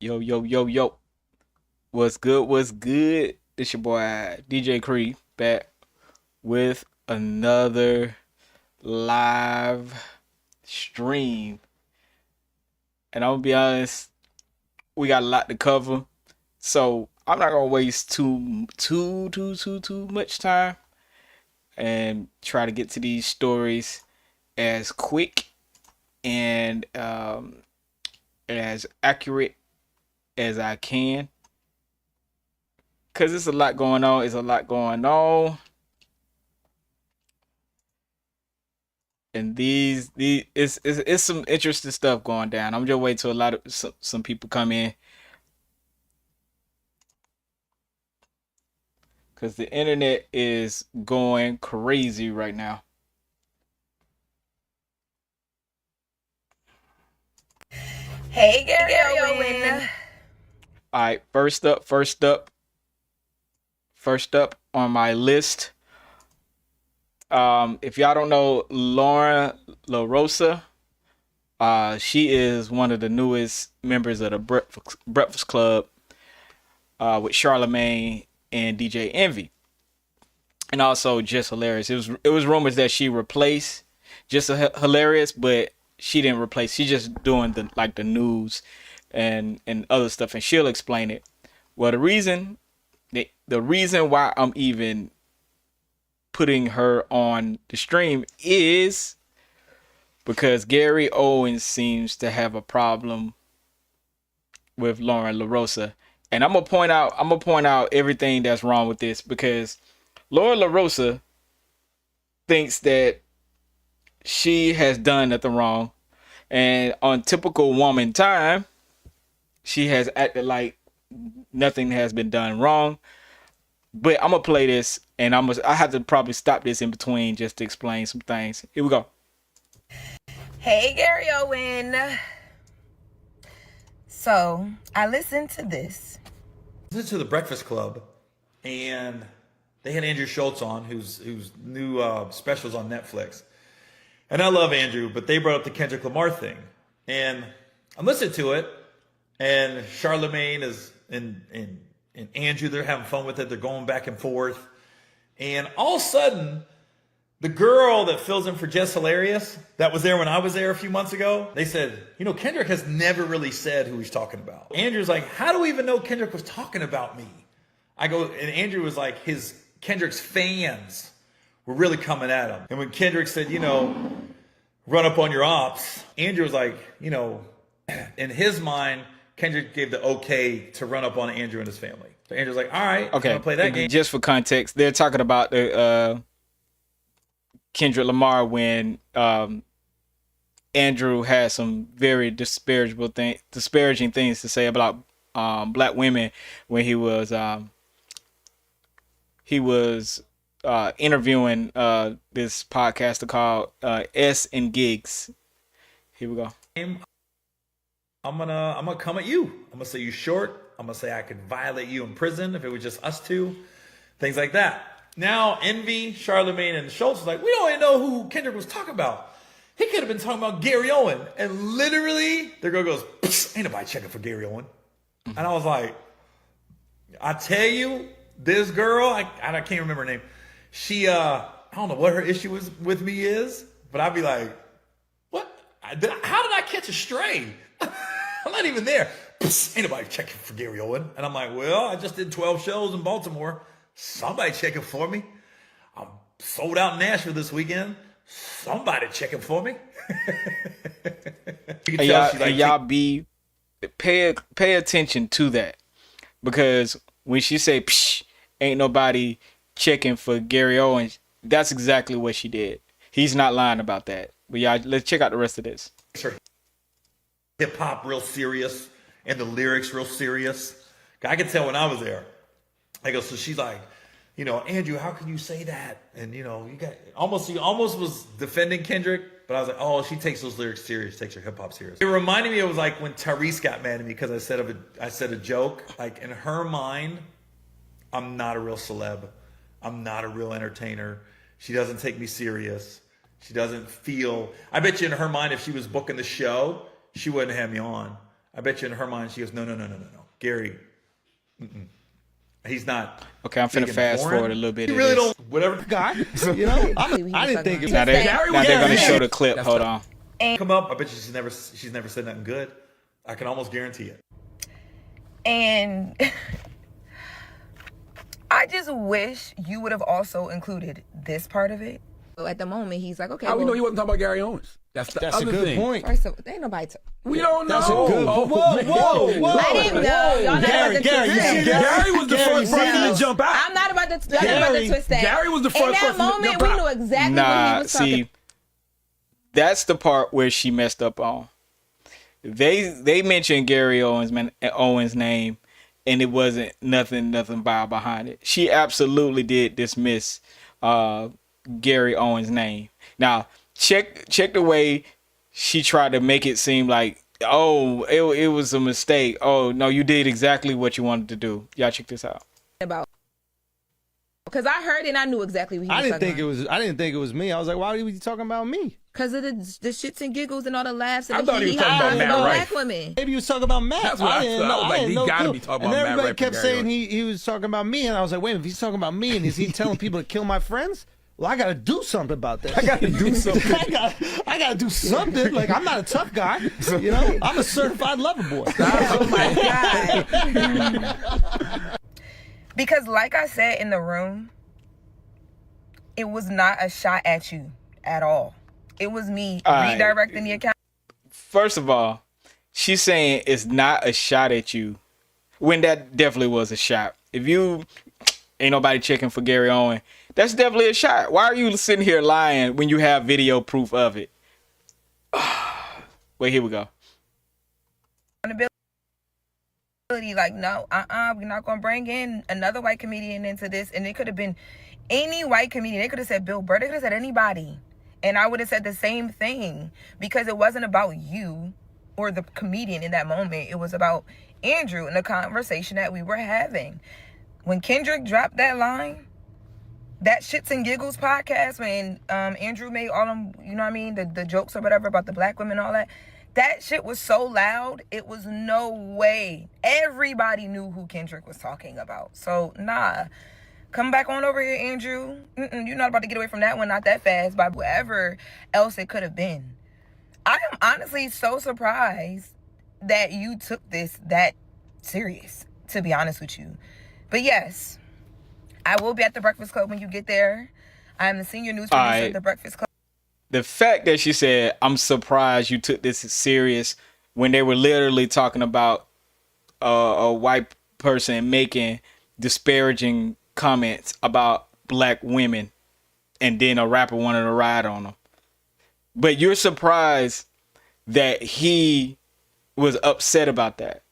Yo, yo, yo, yo. What's good? What's good? It's your boy DJ Cree back with another live stream. And I'm gonna be honest, we got a lot to cover. So I'm not gonna waste too much time and try to get to these stories as quick and as accurate as I can. Cause it's a lot going on. It's a lot going on. And these it's some interesting stuff going down. I'm just waiting till a lot of some people come in because the internet is going crazy right now. Hey, Gary Owen. All right, first up on my list. If y'all don't know Lauren LaRosa, she is one of the newest members of the Breakfast Club with Charlemagne and DJ Envy, and also Just Hilarious. It was rumors that she replaced Just Hilarious, but she didn't replace. She just doing the news and other stuff, and she'll explain it. Well, the reason why I'm even putting her on the stream is because Gary Owens seems to have a problem with Lauren LaRosa. And I'm gonna point out everything that's wrong with this because Lauren LaRosa thinks that she has done nothing wrong. And on typical woman time, she has acted like nothing has been done wrong. But I'm gonna play this and I have to probably stop this in between just to explain some things. Here we go. Hey, Gary Owen. So I listened to this. Listened to the Breakfast Club, and they had Andrew Schultz on, whose new specials on Netflix. And I love Andrew, but they brought up the Kendrick Lamar thing, and I'm listening to it, and Charlemagne is and Andrew, they're having fun with it. They're going back and forth, and all of a sudden, the girl that fills in for Jess Hilarious, that was there when I was there a few months ago, they said, Kendrick has never really said who he's talking about. Andrew's like, how do we even know Kendrick was talking about me? I go, and Andrew was like, Kendrick's fans were really coming at him. And when Kendrick said, run up on your ops, Andrew was like, in his mind, Kendrick gave the okay to run up on Andrew and his family. So Andrew's like, all right, Okay. I'm gonna play that game. Just for context, they're talking about the Kendrick Lamar when Andrew had some very disparaging things to say about black women when he was interviewing this podcaster called S and Gigs. Here we go. I'm gonna come at you. I'm gonna say you short. I'm gonna say I could violate you in prison if it was just us two, things like that. Now Envy, Charlemagne, and Schultz was like, we don't even know who Kendrick was talking about. He could have been talking about Gary Owen, and literally the girl goes, "Ain't nobody checking for Gary Owen," and I was like, I tell you, this girl, I can't remember her name. She, I don't know what her issue with me is, but I'd be like, what? How did I catch a stray? I'm not even there. Ain't nobody checking for Gary Owen. And I'm like, well, I just did 12 shows in Baltimore. Somebody checking for me. I'm sold out in Nashville this weekend. Somebody checking for me. You can tell she's like, y'all pay attention to that because when she say Psh, ain't nobody checking for Gary Owens, that's exactly what she did. He's not lying about that. But y'all, let's check out the rest of this. hip hop real serious and the lyrics real serious. I could tell when I was there. I go, so she's like, Andrew, how can you say that? And you got you almost was defending Kendrick, but I was like, oh, she takes those lyrics serious, takes her hip hop serious. It reminded me, it was like when Tyrese got mad at me because I said a joke. Like in her mind, I'm not a real celeb. I'm not a real entertainer. She doesn't take me serious. She doesn't feel, I bet you in her mind, if she was booking the show, she wouldn't have me on. I bet you in her mind she goes, no, Gary, he's not. Okay, I'm finna fast forward a little bit. You really don't. Whatever guy, you know. I didn't think it was. Now they're gonna show the clip. Hold on. come up. I bet you she's never said nothing good. I can almost guarantee it. And I just wish you would have also included this part of it. So at the moment, he's like, okay. How we know he wasn't talking about Gary Owens? That's a other good thing. point. First of all, ain't nobody. We don't know. That's a good. Whoa. I didn't know. Y'all not Gary, about to Gary, you twist see that. that? Gary was the first person to jump out. I'm not about to. Y'all not about to twist that. Gary was the first In that person to moment, jump we out. knew exactly what he was talking. See, that's the part where she messed up on. They mentioned Gary Owens' name, and it wasn't nothing vile behind it. She absolutely did dismiss Gary Owens' name. Now check the way she tried to make it seem like, oh, it was a mistake. Oh no, you did exactly what you wanted to do. Y'all check this out. About. Because I heard it and I knew exactly what he was talking about. I didn't think it was me. I was like, why was he talking about me? Because of the shits and giggles and all the laughs. And I thought he was talking about Matt Rife. Black women. Maybe he was talking about Matt. That's what I didn't thought. know. I was like, didn't he know gotta clue. be talking and about Matt everybody Rife kept and Gary saying he was talking about me, and I was like, wait, if he's talking about me, and is he telling people to kill my friends? Well, I gotta do something about that. I gotta do something. I gotta do something. Like, I'm not a tough guy. You know, I'm a certified lover boy. Oh my God. Because like I said in the room, it was not a shot at you at all. It was me redirecting the account. First of all, she's saying it's not a shot at you, when that definitely was a shot. If you ain't nobody checking for Gary Owen, that's definitely a shot. Why are you sitting here lying when you have video proof of it? Wait, here we go. Like, no, we're not gonna bring in another white comedian into this. And it could have been any white comedian. They could have said Bill Burr. They could have said anybody. And I would have said the same thing, because it wasn't about you or the comedian in that moment. It was about Andrew and the conversation that we were having. When Kendrick dropped that line, that Shits and Giggles podcast, when Andrew made all them, you know what I mean, the jokes or whatever about the black women and all that, that shit was so loud, it was no way. Everybody knew who Kendrick was talking about. So, nah. Come back on over here, Andrew. You're not about to get away from that one, not that fast, by whoever else it could have been. I am honestly so surprised that you took this that serious, to be honest with you. But yes, I will be at the Breakfast Club when you get there. I am the senior news producer at the Breakfast Club. The fact that she said, I'm surprised you took this serious, when they were literally talking about a white person making disparaging comments about black women, and then a rapper wanted to ride on them. But you're surprised that he was upset about that,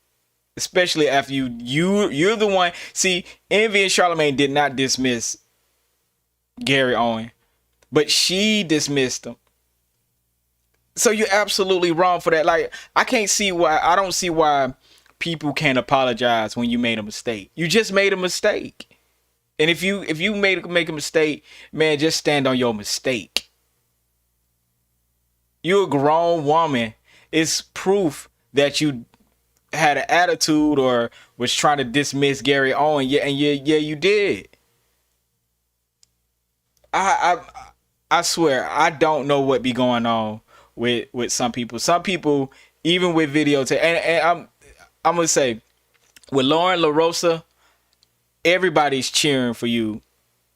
especially after you're the one. See, Envy and Charlamagne did not dismiss Gary Owen, but she dismissed him. So you're absolutely wrong for that. Like, I don't see why people can't apologize when you made a mistake. You just made a mistake. And if you make a mistake, man, just stand on your mistake. You're a grown woman. It's proof that you had an attitude or was trying to dismiss Gary Owen. Yeah, you did. I swear, I don't know what be going on with some people. Some people, even with videotape, and I'm gonna say, with Lauren LaRosa, everybody's cheering for you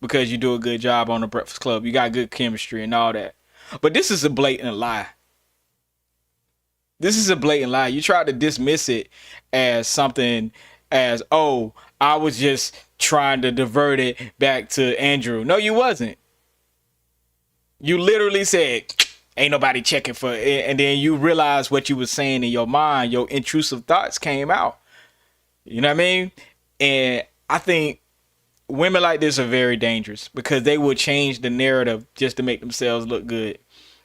because you do a good job on the Breakfast Club. You got good chemistry and all that. But this is a blatant lie. This is a blatant lie. You tried to dismiss it as something as, oh, I was just trying to divert it back to Andrew. No, you wasn't. You literally said, ain't nobody checking for it. And then you realized what you were saying in your mind. Your intrusive thoughts came out. You know what I mean? And I think women like this are very dangerous because they will change the narrative just to make themselves look good.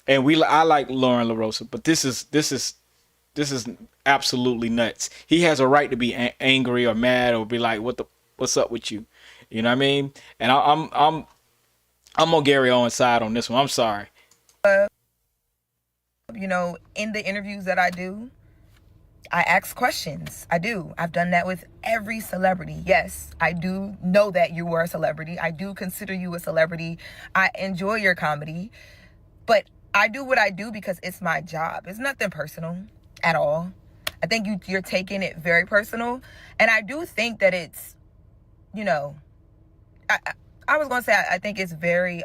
And I like Lauren LaRosa, but this is absolutely nuts. He has a right to be angry or mad or be like, what's up with you? You know what I mean? And I'm on Gary Owen's side on this one. I'm sorry. You know, in the interviews that I do, I ask questions. I do. I've done that with every celebrity. Yes, I do know that you were a celebrity. I do consider you a celebrity. I enjoy your comedy. But I do what I do because it's my job. It's nothing personal at all. I think you're taking it very personal. And I do think that it's, you know, I was going to say I think it's very,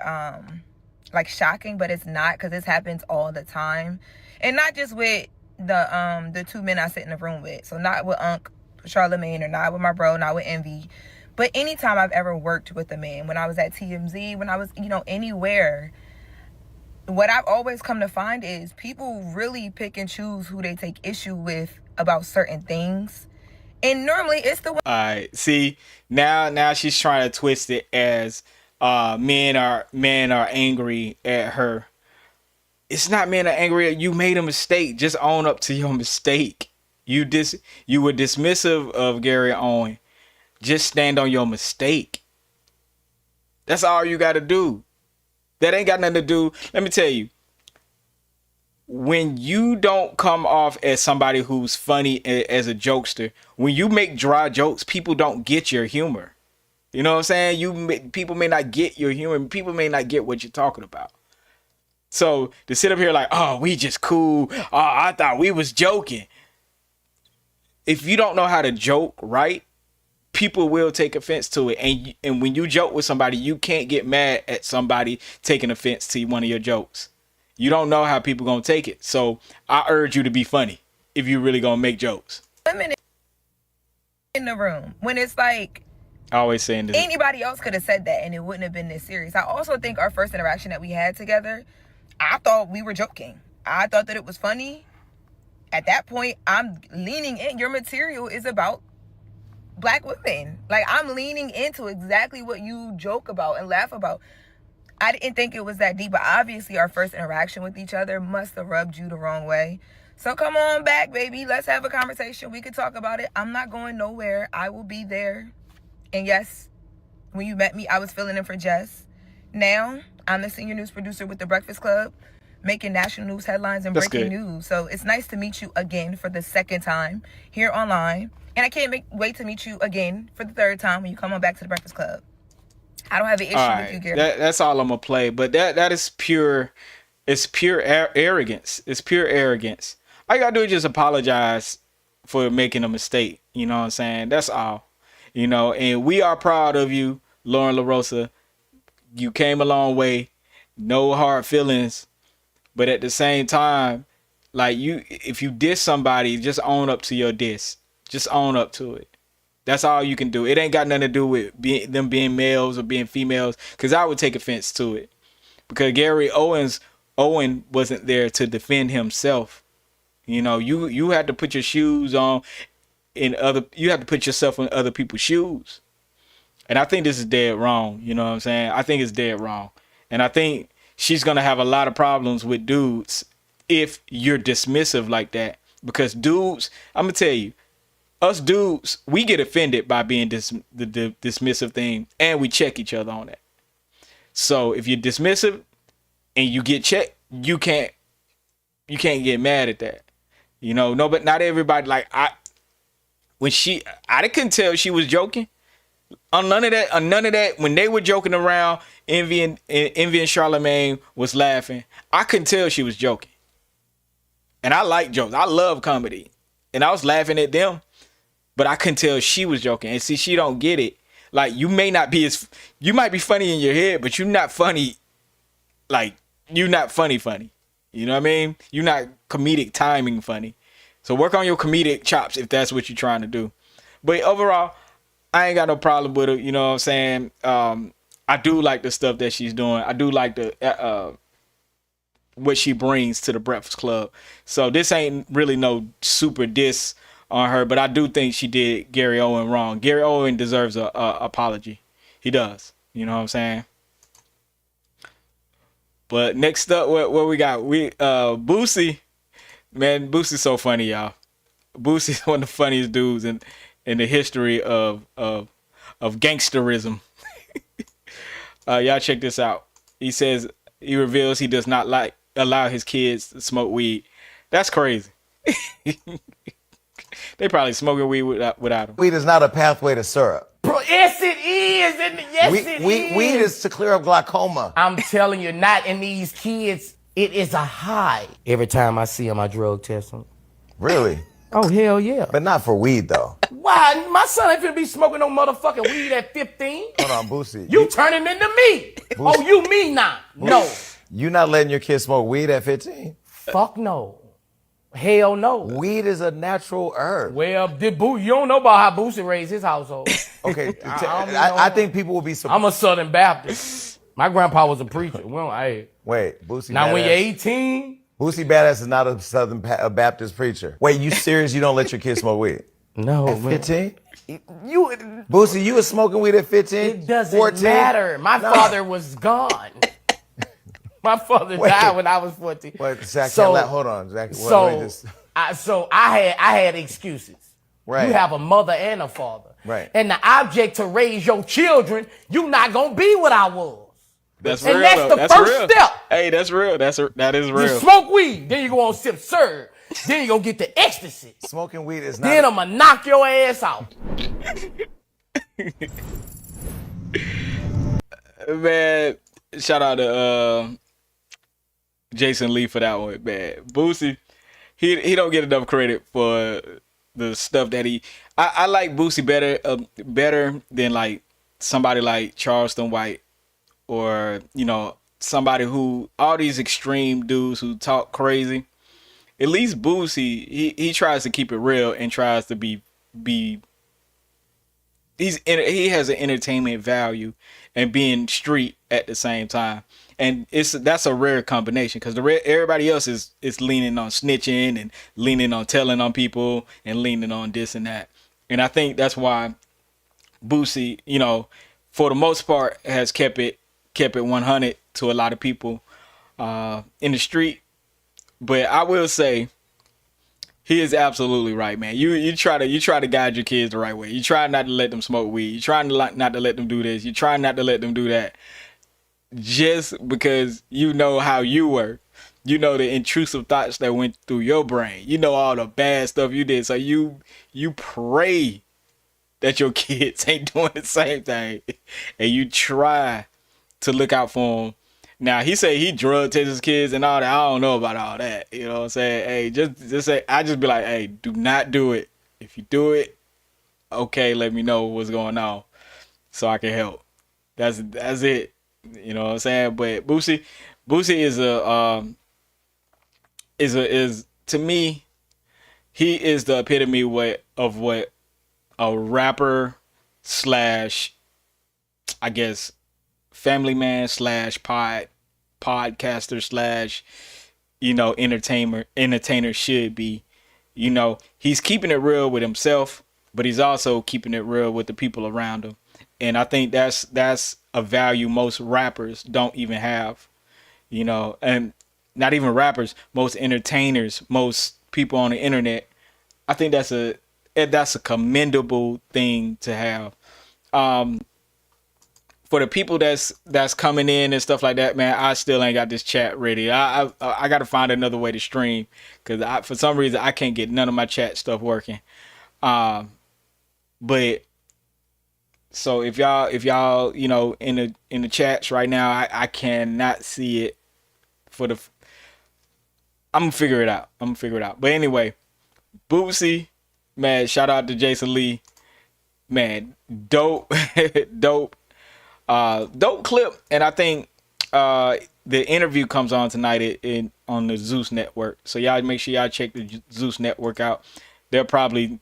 like, shocking, but it's not, because this happens all the time. And not just with the two men I sit in the room with. So not with Unc Charlemagne, or not with my bro, not with Envy. But anytime I've ever worked with a man, when I was at TMZ, when I was, you know, anywhere, what I've always come to find is people really pick and choose who they take issue with about certain things. And normally it's the one. All right. See, now she's trying to twist it as men are angry at her. It's not men are angry at you. Made a mistake. Just own up to your mistake. You were dismissive of Gary Owen. Just stand on your mistake. That's all you got to do. That ain't got nothing to do. Let me tell you. When you don't come off as somebody who's funny as a jokester, when you make dry jokes, people don't get your humor. You know what I'm saying? People may not get your humor. People may not get what you're talking about. So to sit up here like, oh, we just cool. Oh, I thought we was joking. If you don't know how to joke right, people will take offense to it. And when you joke with somebody, you can't get mad at somebody taking offense to one of your jokes. You don't know how people gonna take it. So I urge you to be funny if you really gonna make jokes. Women in the room, when it's like, Always saying this. Anybody else could have said that and it wouldn't have been this serious. I also think our first interaction that we had together, I thought we were joking. I thought that it was funny. At that point, I'm leaning in. Your material is about Black women. Like, I'm leaning into exactly what you joke about and laugh about. I didn't think it was that deep, but obviously our first interaction with each other must have rubbed you the wrong way. So come on back, baby. Let's have a conversation. We could talk about it. I'm not going nowhere. I will be there. And yes, when you met me, I was filling in for Jess. Now, I'm the senior news producer with The Breakfast Club, making national news headlines and breaking news. So it's nice to meet you again for the second time here online. And I can't wait to meet you again for the third time when you come on back to The Breakfast Club. I don't have an issue with you, Gary. That's all I'm gonna play. But that is pure. It's pure arrogance. It's pure arrogance. All you gotta do is just apologize for making a mistake. You know what I'm saying? That's all. You know, and we are proud of you, Lauren LaRosa. You came a long way. No hard feelings. But at the same time, like, if you diss somebody, just own up to your diss. Just own up to it. That's all you can do. It ain't got nothing to do with them being males or being females, because I would take offense to it. Because Gary Owen wasn't there to defend himself. You know, you had to put your shoes on you have to put yourself in other people's shoes. And I think this is dead wrong. You know what I'm saying? I think it's dead wrong. And I think she's going to have a lot of problems with dudes if you're dismissive like that. Because dudes, I'm going to tell you, us dudes, we get offended by being the dismissive thing, and we check each other on that. So if you're dismissive and you get checked, you can't get mad at that. You know, no, but not everybody. Like, I couldn't tell she was joking. On none of that, when they were joking around, Envy and Charlemagne was laughing, I couldn't tell she was joking. And I like jokes. I love comedy. And I was laughing at them, but I couldn't tell she was joking. And see, she don't get it. Like, you might be funny in your head, but you're not funny. Like, you're not funny. You know what I mean? You're not comedic timing funny. So work on your comedic chops if that's what you're trying to do. But overall, I ain't got no problem with her. You know what I'm saying? I do like the stuff that she's doing. I do like the what she brings to the Breakfast Club. So this ain't really no super diss on her, but I do think she did Gary Owen wrong. Gary Owen deserves a apology. He does. You know what I'm saying? But next up, what we got? Boosie. Man, Boosie's so funny, y'all. Boosie's one of the funniest dudes in the history of gangsterism. Y'all check this out. He reveals he does not allow his kids to smoke weed. That's crazy. They probably smoking weed without him. Weed is not a pathway to syrup. Bro, yes it is. Weed is to clear up glaucoma. I'm telling you, not in these kids. It is a high. Every time I see them, I drug test them. Really? Oh, hell yeah. But not for weed, though. Why? My son ain't finna be smoking no motherfucking weed at 15. Hold on, Boosie. You turn him into me. Oh, you me now. No. You not letting your kid smoke weed at 15? Fuck no. Hell no. Weed is a natural herb. Well, you don't know about how Boosie raised his household. Okay, I think people will be surprised. I'm a Southern Baptist. My grandpa was a preacher. Wait, Boosie now Badass. when you're 18. Boosie Badass is not a Southern Baptist preacher. Wait, you serious? You don't let your kids smoke weed? No, at 15? Boosie, you was smoking weed at 15? It doesn't 14? matter. My father was gone. My father died when I was 14. Wait, Zach, hold on, Zach. I had excuses. Right. You have a mother and a father. Right. And the object to raise your children, you not gonna be what I was. That's and real. That's the first step. Hey, that's real. That is real. You smoke weed, then you go on sip serve, then you go get the ecstasy. Smoking weed is not. Then I'ma knock your ass out. Man, shout out to Jason Lee for that one, man. Boosie, he don't get enough credit for the stuff that I like Boosie better than like somebody like Charleston White, or somebody who, all these extreme dudes who talk crazy. At least Boosie, he tries to keep it real and tries to be he has an entertainment value and being street at the same time. And that's a rare combination, because everybody else is leaning on snitching and leaning on telling on people and leaning on this and that. And I think that's why Boosie, for the most part, has kept it 100 to a lot of people in the street. But I will say, he is absolutely right, man. You try to guide your kids the right way. You try not to let them smoke weed. You try not to let them do this. You try not to let them do that. Just because you know how you were. You know the intrusive thoughts that went through your brain. You know all the bad stuff you did. So you pray that your kids ain't doing the same thing. And you try to look out for them. Now, he say he drug tests his kids and all that. I don't know about all that. You know what I'm saying? Hey, just say, I just be like, hey, do not do it. If you do it, okay, let me know what's going on so I can help. That's it. You know what I'm saying? But Boosie is to me, he is the epitome of what a rapper / I guess family man / podcaster / entertainer should be. He's keeping it real with himself, but he's also keeping it real with the people around him. And I think that's a value most rappers don't even have, and not even rappers, most entertainers, most people on the internet. I think that's a commendable thing to have. For the people that's coming in and stuff like that, man, I still ain't got this chat ready. I got to find another way to stream, because for some reason I can't get none of my chat stuff working. But so if y'all in the chats right now, I cannot see it. I'm gonna figure it out. But anyway, Boosie, man, shout out to Jason Lee, man, dope, dope clip. And I think the interview comes on tonight on the Zeus Network. So y'all make sure y'all check the Zeus Network out. They'll probably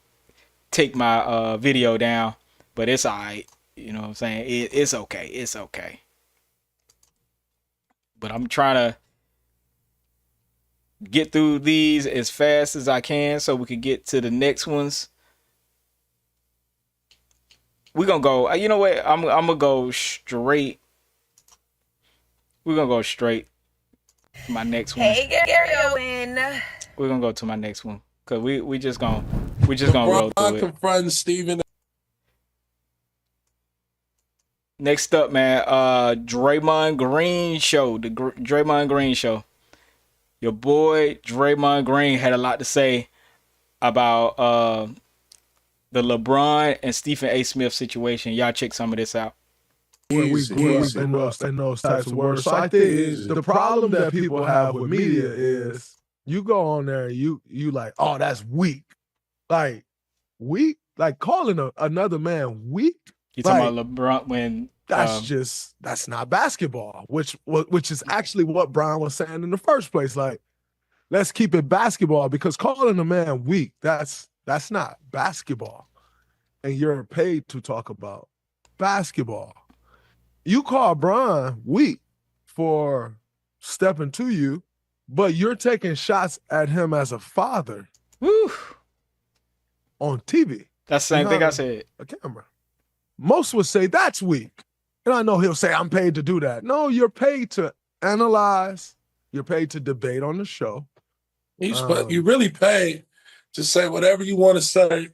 take my video down, but it's all right. You know what I'm saying? It's okay. It's okay. But I'm trying to get through these as fast as I can so we can get to the next ones. We're going to go, you know what? I'm going to go straight. We're going to go straight to my next one. Hey, Gary Owen. We're going to go to my next one, because we just going to roll through it. Confronting Steven. Next up, man, Draymond Green show, the Draymond Green show. Your boy Draymond Green had a lot to say about the LeBron and Stephen A. Smith situation. Y'all check some of this out. We grew up in those types of words. So I think the problem that people have with media is you go on there and you like, oh, that's weak. Like, weak? Like calling another man weak? You talking about LeBron when that's not basketball, which is actually what Brian was saying in the first place. Like, let's keep it basketball, because calling a man weak, that's not basketball. And you're paid to talk about basketball. You call Brian weak for stepping to you, but you're taking shots at him as a father. Woo. On TV. That's the same thing I said. A camera. Most would say that's weak. And I know he'll say, I'm paid to do that. No, you're paid to analyze. You're paid to debate on the show. You really paid to say whatever you want to say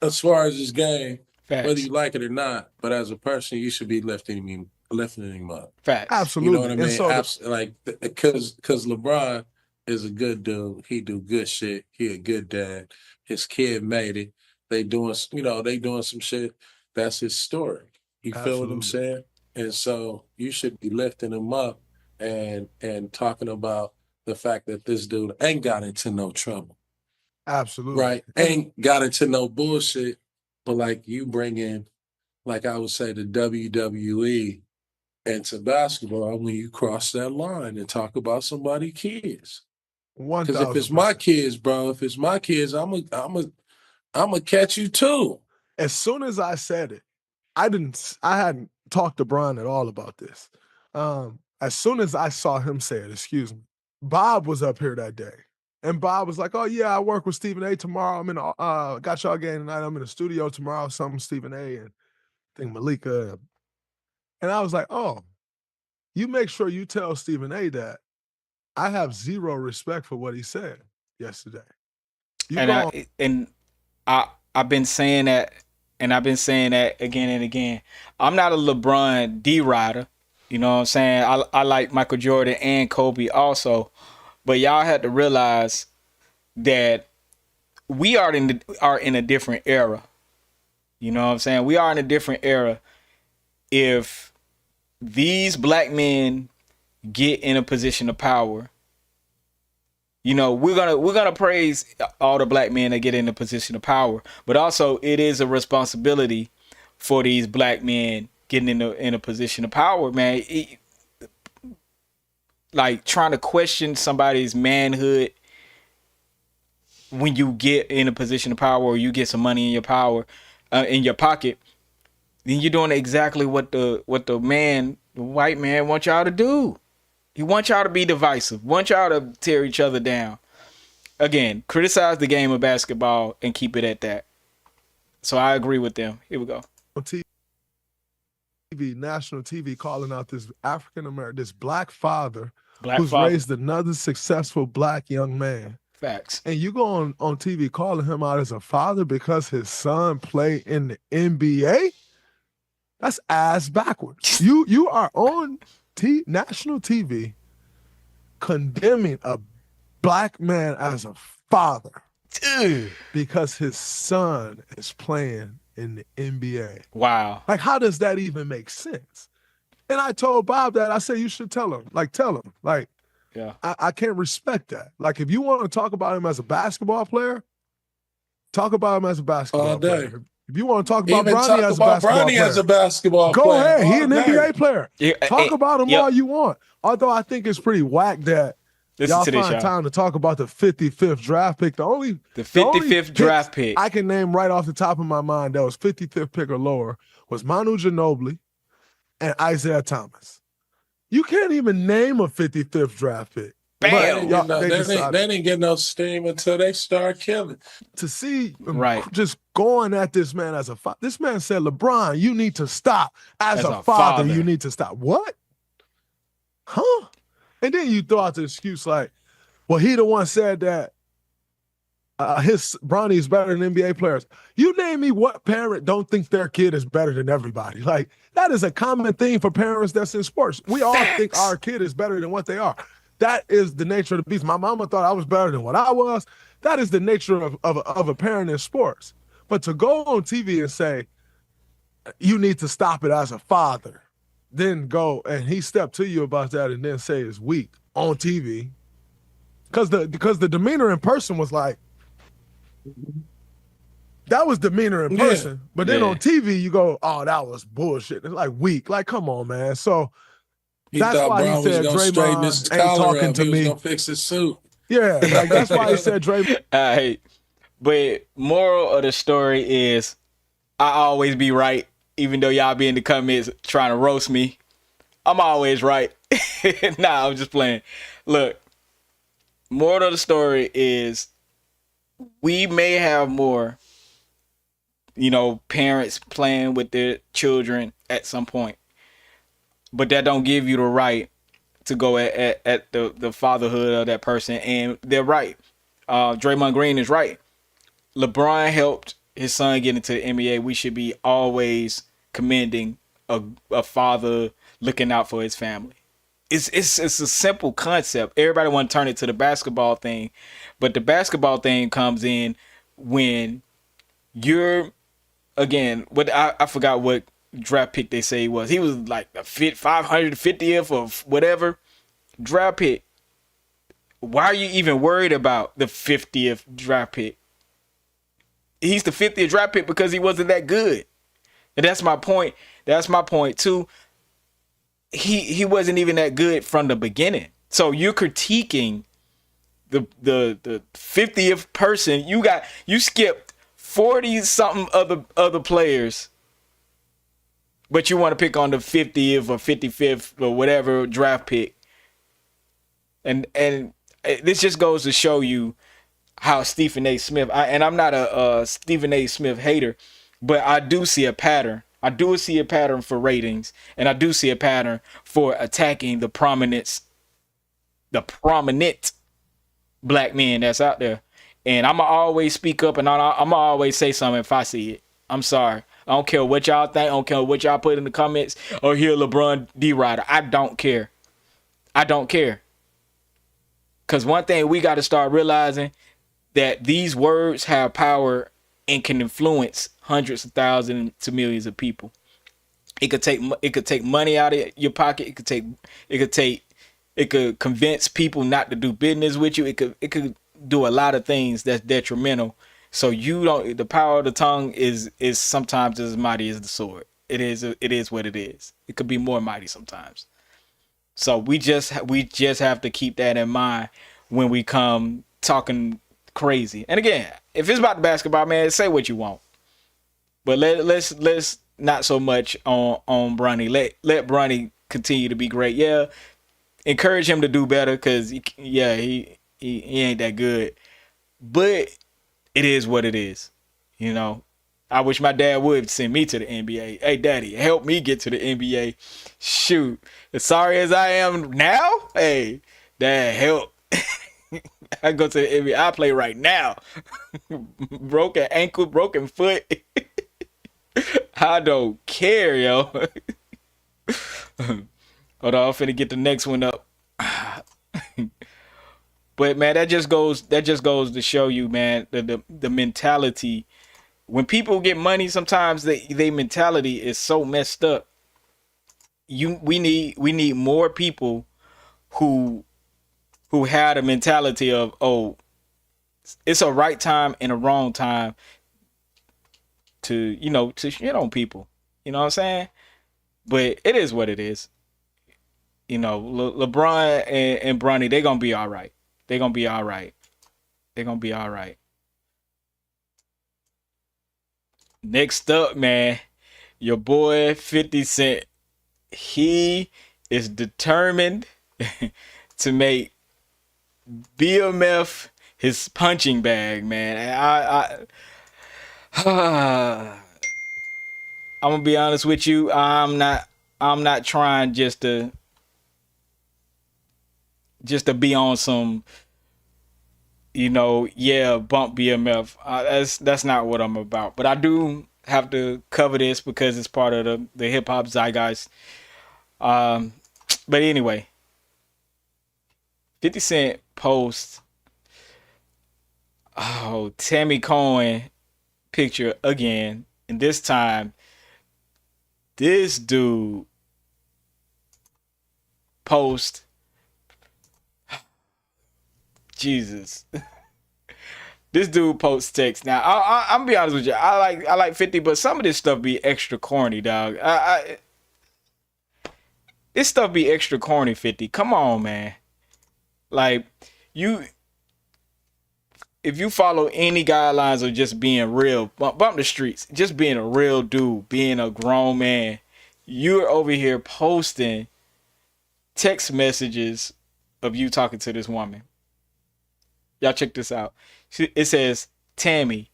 as far as this game, Facts. whether you like it or not. But as a person, you should be lifting him up. Facts. Absolutely. You know what I mean? So because LeBron is a good dude. He do good shit. He a good dad. His kid made it. They doing some shit. That's his story. You feel what I'm saying? And so you should be lifting him up and talking about the fact that this dude ain't got into no trouble. Absolutely. Right? Ain't got into no bullshit. But like you bring in, like I would say, the WWE into basketball when you cross that line and talk about somebody's kids. Because if it's my kids, bro, I'm gonna catch you too. As soon as I said it, I hadn't talked to Brian at all about this. As soon as I saw him say it, Bob was up here that day. And Bob was like, oh yeah, I work with Stephen A tomorrow. I'm in got y'all game tonight. I'm in the studio tomorrow, something Stephen A and I think Malika. And I was like, oh, you make sure you tell Stephen A that I have zero respect for what he said yesterday. I've been saying that, and I've been saying that again and again. I'm not a LeBron D rider. You know what I'm saying? I like Michael Jordan and Kobe also. But y'all had to realize that we are in a different era. You know what I'm saying? We are in a different era. If these black men get in a position of power, you know, we're gonna praise all the black men that get in a position of power, but also it is a responsibility for these black men getting in a position of power, man. Like trying to question somebody's manhood when you get in a position of power or you get some money in your power, in your pocket, then you're doing exactly what the white man wants y'all to do. He wants y'all to be divisive, wants y'all to tear each other down. Again, criticize the game of basketball and keep it at that. So I agree with them. Here we go. TV, national TV, calling out this African-American, this black father who's raised another successful black young man. Facts. And you go on TV calling him out as a father because his son played in the NBA? That's ass backwards. You are on national TV condemning a black man as a father because his son is playing in the NBA. Wow. Like, how does that even make sense? And I told Bob that. I said, you should tell him. Like, yeah. I can't respect that. Like, if you want to talk about him as a basketball player, talk about him as a basketball player. If you want to talk about Bronny as a basketball player, go ahead. He an NBA player. Yeah, talk about him all you want. Although I think it's pretty whack that y'all find time to talk about the 55th draft pick. The 55th draft pick I can name right off the top of my mind that was 55th pick or lower was Manu Ginobili and Isaiah Thomas. You can't even name a 55th draft pick. Bam! They didn't get no steam until they start killing. To see just going at this man as a father. This man said, LeBron, you need to stop. As a father, you need to stop. What? Huh? And then you throw out the excuse like, well, he the one said that Bronny is better than NBA players. You name me what parent don't think their kid is better than everybody. Like, that is a common thing for parents that's in sports. We all think our kid is better than what they are. That is the nature of the beast. My mama thought I was better than what I was. That is the nature of a parent in sports. But to go on TV and say, you need to stop it as a father, then go and he stepped to you about that and then say it's weak on TV. Because the demeanor in person was like, that was demeanor in person. But then on TV, you go, oh, that was bullshit. It's like weak. Like, come on, man. So that's why he said Draymond ain't talking to me. He was gonna fix his suit. Yeah, like that's why he said Draymond. Hey, but moral of the story is I always be right, even though y'all be in the comments trying to roast me. I'm always right. Nah, I'm just playing. Look, moral of the story is we may have more, parents playing with their children at some point, but that don't give you the right to go at the fatherhood of that person. And they're right. Draymond Green is right. LeBron helped his son get into the NBA. We should be always commending a father looking out for his family. It's a simple concept. Everybody want to turn it to the basketball thing, but the basketball thing comes in when you're, again, what I forgot what draft pick they say he was. He was like the 550th or whatever draft pick. Why are you even worried about the 50th draft pick? He's the 50th draft pick because he wasn't that good. And that's my point. That's my point too. He wasn't even that good from the beginning. So you're critiquing the 50th person. You skipped 40 something other players, but you want to pick on the 50th or 55th or whatever draft pick. And this just goes to show you how Stephen A. Smith, and I'm not a Stephen A. Smith hater, but I do see a pattern. I do see a pattern for ratings, and I do see a pattern for attacking the prominent black men that's out there. And I'm going to always speak up, and I'm going to always say something if I see it. I'm sorry. I don't care what y'all think. I don't care what y'all put in the comments or hear LeBron D-Rider. I don't care. I don't care. Because one thing we got to start realizing that these words have power and can influence hundreds of thousands to millions of people. It could take money out of your pocket. It could convince people not to do business with you. It could do a lot of things that's detrimental. So the power of the tongue is sometimes as mighty as the sword. It is what it is. It could be more mighty sometimes. So we just have to keep that in mind when we come talking crazy. And again, if it's about the basketball, man, say what you want. But let's not so much on Bronny. Let Bronny continue to be great. Yeah, encourage him to do better because he ain't that good. But it is what it is. I wish my dad would send me to the NBA. Hey, Daddy, help me get to the NBA. Shoot, as sorry as I am now, hey, Dad, help. I go to the NBA. I play right now. Broken ankle, broken foot. I don't care, yo. Hold on, I'm finna get the next one up. But man, that just goes to show you, man, the mentality. When people get money, sometimes they mentality is so messed up. We need more people who had a mentality of, oh, it's a right time and a wrong time to shit on people. You know what I'm saying? But it is what it is. LeBron and Bronny, they're gonna be all right. They're gonna be all right. They're gonna be all right. Next up, man, your boy 50 Cent. He is determined to make BMF his punching bag, man. I'm gonna be honest with you. I'm not trying just to be on some, bump BMF. That's not what I'm about. But I do have to cover this because it's part of the hip hop zeitgeist. But anyway, 50 Cent post Tammy Cowins picture again, and this time this dude post Jesus. This dude posts text. Now I'm gonna be honest with you. I like 50, but some of this stuff be extra corny, dog. This stuff be extra corny, 50. Come on, man. Like if you follow any guidelines of just being real, bump the streets, just being a real dude, being a grown man, you're over here posting text messages of you talking to this woman. Y'all check this out. It says, Tammy,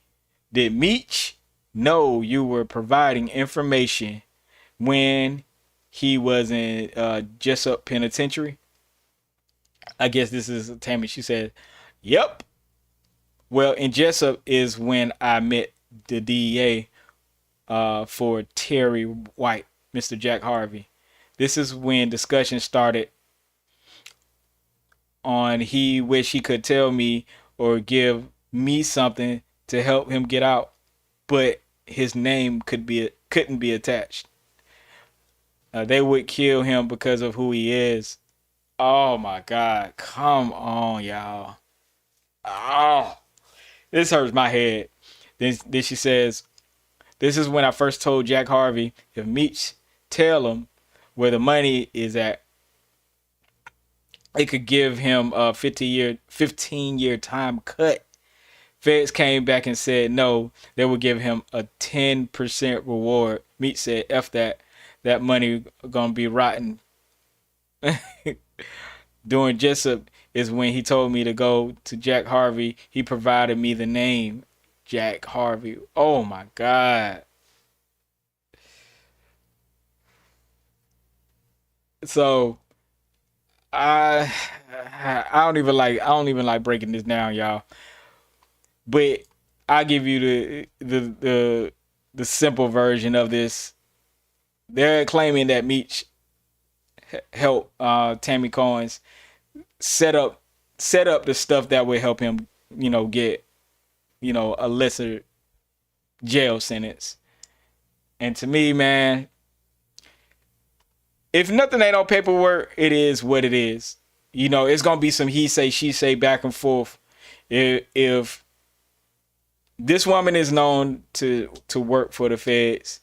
did Meech know you were providing information when he was in Jessup Penitentiary? I guess this is Tammy. She said, yep. Well, in Jessup is when I met the DEA for Terry White, Mr. Jack Harvey. This is when discussion started on he wish he could tell me or give me something to help him get out, but his name couldn't be attached. They would kill him because of who he is. Oh my God. Come on, y'all. Oh, this hurts my head. Then she says, this is when I first told Jack Harvey, if Meech tell him where the money is at, it could give him a 15-year time cut. Feds came back and said no, they would give him a 10% reward. Meech said, F that. That money gonna be rotten. During Jessup is when he told me to go to Jack Harvey. He provided me the name Jack Harvey. Oh my God. So I don't even like breaking this down, y'all. But I give you the simple version of this. They're claiming that Meech helped Tammy Cowins set up the stuff that would help him, get, a lesser jail sentence. And to me, man, if nothing ain't on paperwork, it is what it is. It's gonna be some he say, she say, back and forth. If this woman is known to work for the feds,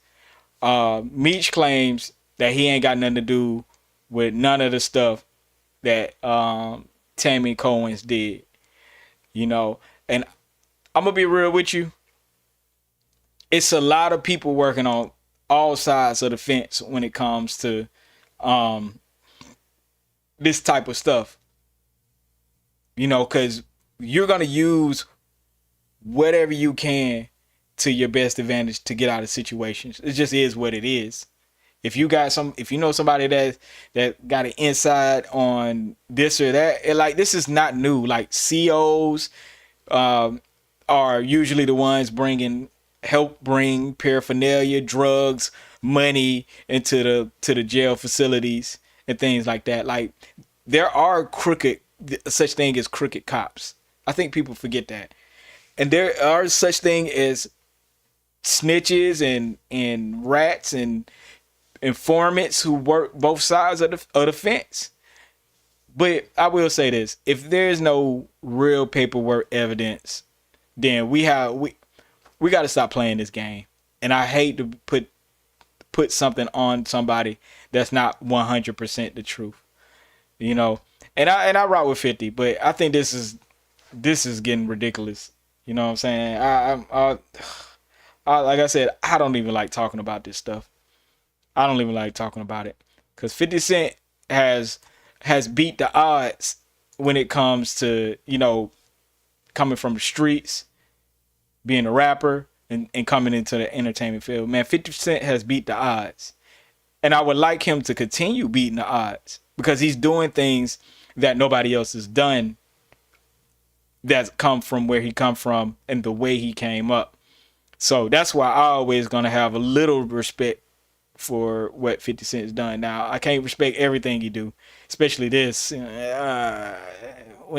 Meech claims that he ain't got nothing to do with none of the stuff that Tammy Cowins did. And I'm gonna be real with you. It's a lot of people working on all sides of the fence when it comes to this type of stuff. Because you're gonna use whatever you can to your best advantage to get out of situations. It just is what it is. If you know somebody that got an insight on this or that, this is not new. Like COs are usually the ones help bring paraphernalia, drugs, money into the jail facilities and things like that. Like there are such thing as crooked cops. I think people forget that. And there are such thing as snitches and rats and informants who work both sides of the fence. But I will say this: if there's no real paperwork evidence, then we got to stop playing this game. And I hate to put something on somebody that's not 100% the truth, And I rock with 50, but I think this is getting ridiculous. You know what I'm saying? I like I said, I don't even like talking about this stuff. I don't even like talking about it because 50 Cent has beat the odds when it comes to, coming from the streets, being a rapper and coming into the entertainment field. Man, 50 Cent has beat the odds. And I would like him to continue beating the odds because he's doing things that nobody else has done that's come from where he come from and the way he came up. So that's why I always gonna have a little respect for what 50 Cent's done. Now I can't respect everything he do, especially this. We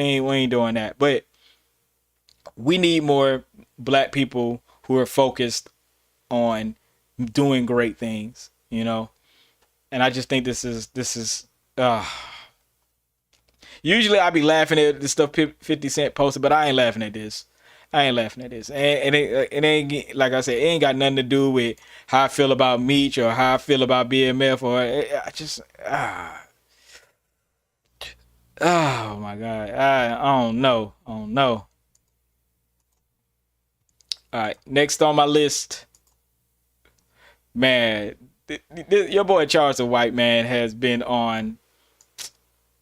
ain't doing that. But we need more black people who are focused on doing great things, you know. And I just think this is usually I be laughing at the stuff 50 Cent posted, but I ain't laughing at this. And it ain't, like I said, it ain't got nothing to do with how I feel about Meech or how I feel about BMF or I just oh my God, I don't know. All right, next on my list, man, your boy Charleston White, man, has been on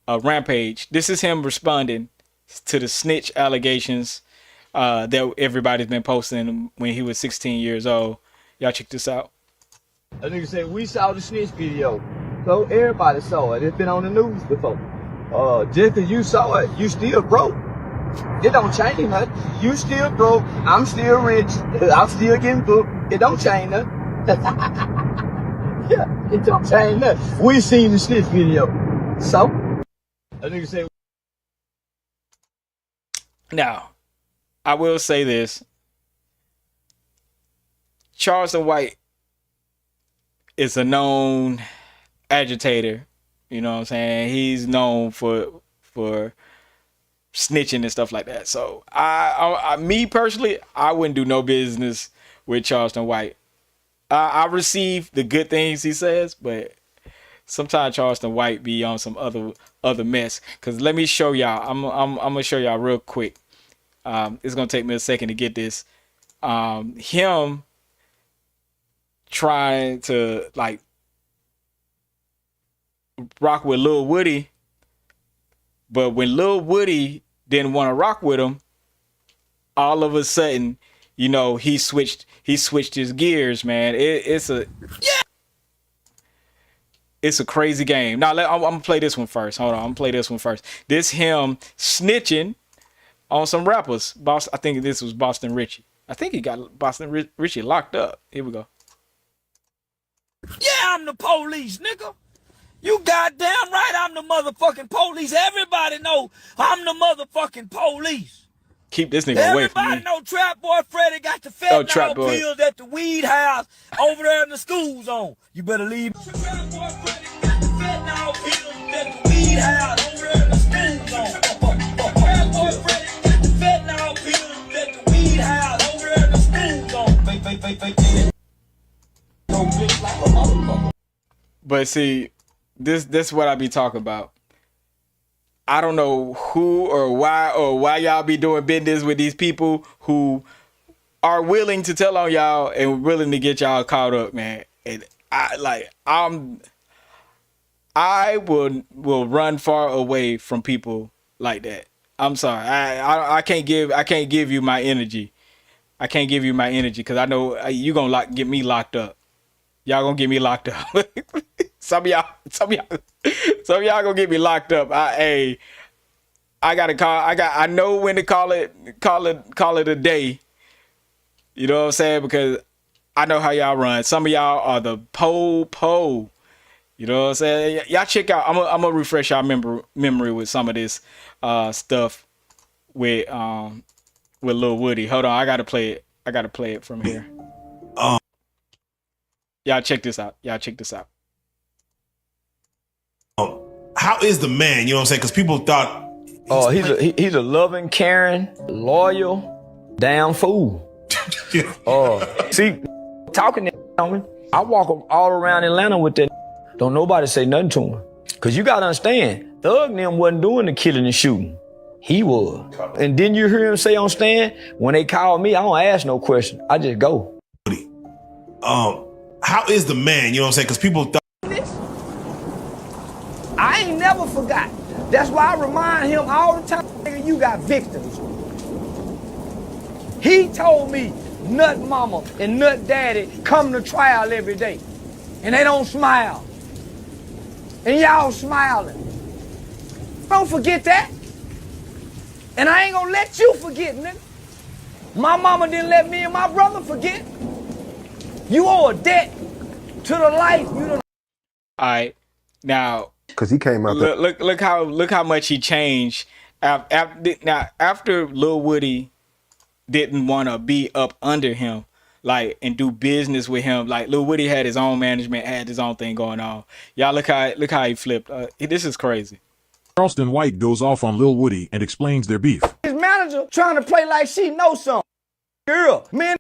a rampage. This is him responding to the snitch allegations that everybody's been posting when he was 16 years old. Y'all check this out. A nigga said, we saw the snitch video. So everybody saw it. It's been on the news before. Just because you saw it, you still broke. It don't change nothing. You still broke. I'm still rich. I'm still getting booked. It don't change nothing. Yeah, it don't change nothing. We seen the snitch video. So, a nigga said. Now, I will say this. Charleston White is a known agitator. You know what I'm saying? He's known for snitching and stuff like that. So me personally, I wouldn't do no business with Charleston White. I receive the good things he says, but sometimes Charleston White be on some other mess. Cause let me show y'all. I'm gonna show y'all real quick. It's gonna take me a second to get this. Him trying to like rock with Lil Woody, but when Lil Woody didn't want to rock with him, all of a sudden, you know, he switched his gears, man. It's a crazy game. Now I'm gonna play this one first. Hold on, I'm gonna play this one first. This him snitching on some rappers. I think this was Boston Richie. I think he got Boston Richie locked up. Here we go. Yeah, I'm the police, nigga. You goddamn right I'm the motherfucking police. Everybody know I'm the motherfucking police. Keep this nigga away from me. Everybody know Trap Boy Freddy got the fentanyl pills at the weed house over there in the school zone. You better leave. Trap Boy Freddy got the fentanyl pills at the weed house over there in the school zone. Trap Boy Freddy got the fentanyl pills at the weed house over there in the school zone. But see, this what I be talking about. I don't know who or why y'all be doing business with these people who are willing to tell on y'all and willing to get y'all caught up, man. And I will run far away from people like that. I'm sorry. I can't give you my energy. I can't give you my energy because I know you gonna get me locked up. Y'all gonna get me locked up. Some of y'all gonna get me locked up. I gotta call. I know when to call it a day. You know what I'm saying? Because I know how y'all run. Some of y'all are the po. You know what I'm saying? Y'all check out. I'm gonna refresh y'all memory with some of this stuff with Lil Woody. Hold on, I gotta play it from here. Y'all check this out. How is the man? You know what I'm saying? Because people thought. Oh, he's a loving, caring, loyal, damn fool. See, talking to him, I walk all around Atlanta with that. Don't nobody say nothing to him. Because you got to understand, Thug and them wasn't doing the killing and shooting. He was. And didn't you hear him say on stand, when they call me, I don't ask no question. I just go. How is the man? You know what I'm saying? Because people thought. I ain't never forgot. That's why I remind him all the time, nigga, you got victims. He told me Nut Mama and Nut Daddy come to trial every day. And they don't smile. And y'all smiling. Don't forget that. And I ain't gonna let you forget, nigga. My mama didn't let me and my brother forget. You owe a debt To the life, you don't. All right, now because he came out. Look how much he changed. After Lil Woody didn't want to be up under him, like, and do business with him. Like, Lil Woody had his own management, had his own thing going on. Y'all look how he flipped. This is crazy. Charleston White goes off on Lil Woody and explains their beef. His manager trying to play like she knows something. Girl, man,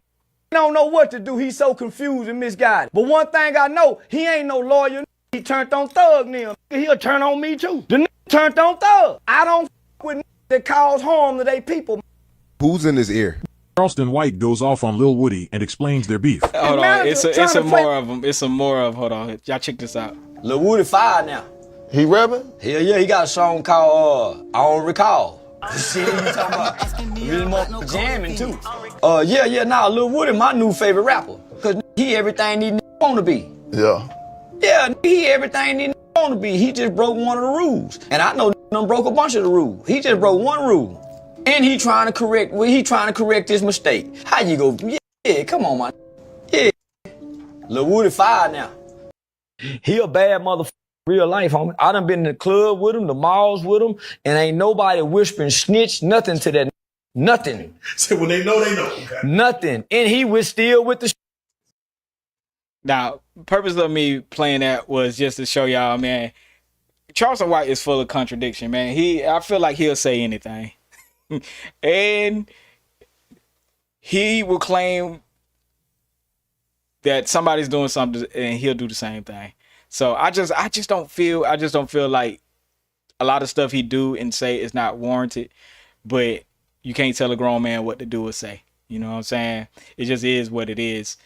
don't know what to do. He's so confused and misguided. But one thing I know, he ain't no lawyer. He turned on Thug now. He'll turn on me too. The turned on Thug. I don't with that cause harm to they people. Who's in his ear? Charleston White goes off on Lil Woody and explains their beef. Hold on, it's a more of them. It's some more of. Hold on, y'all check this out. Lil Woody fired now. He rapping? Hell yeah, he got a song called I Don't Recall. Shit, you talking about? Really more jamming too. Lil Woody my new favorite rapper. Cause he everything he want to be. Yeah. Yeah, he everything he want to be. He just broke one of the rules. And I know them broke a bunch of the rules. He just broke one rule. And he trying to correct his mistake. How you go? Yeah, come on, man. Yeah. Lil Woody fired now. He a bad motherfucker. Real life, homie. I done been in the club with him, the malls with him, and ain't nobody whispering snitch, nothing to that. Nothing. So when they know, they know. Okay. Nothing. And he was still with the. Now, purpose of me playing that was just to show y'all, man, Charleston White is full of contradiction, man. I feel like he'll say anything. And he will claim that somebody's doing something and he'll do the same thing. So I just don't feel like a lot of stuff he do and say is not warranted, but you can't tell a grown man what to do or say. You know what I'm saying? It just is what it is.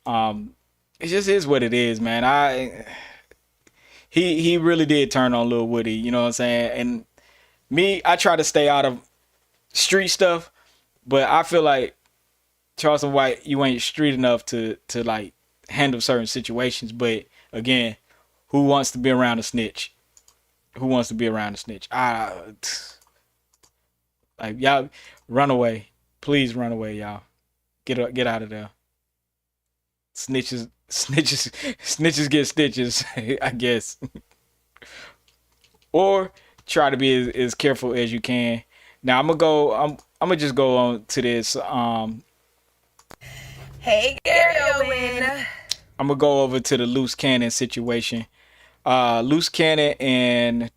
It just is what it is, man. He really did turn on Lil Woody, you know what I'm saying? And me, I try to stay out of street stuff, but I feel like Charleston White, you ain't street enough to like handle certain situations. But again, who wants to be around a snitch? Who wants to be around a snitch? Like, y'all run away. Please run away, y'all. Get out of there. Snitches get stitches, I guess. Or try to be as careful as you can. Now I'm gonna just go on to this. Hey, Gary. I'm gonna go over to the Luce Cannon situation. Luce Cannon and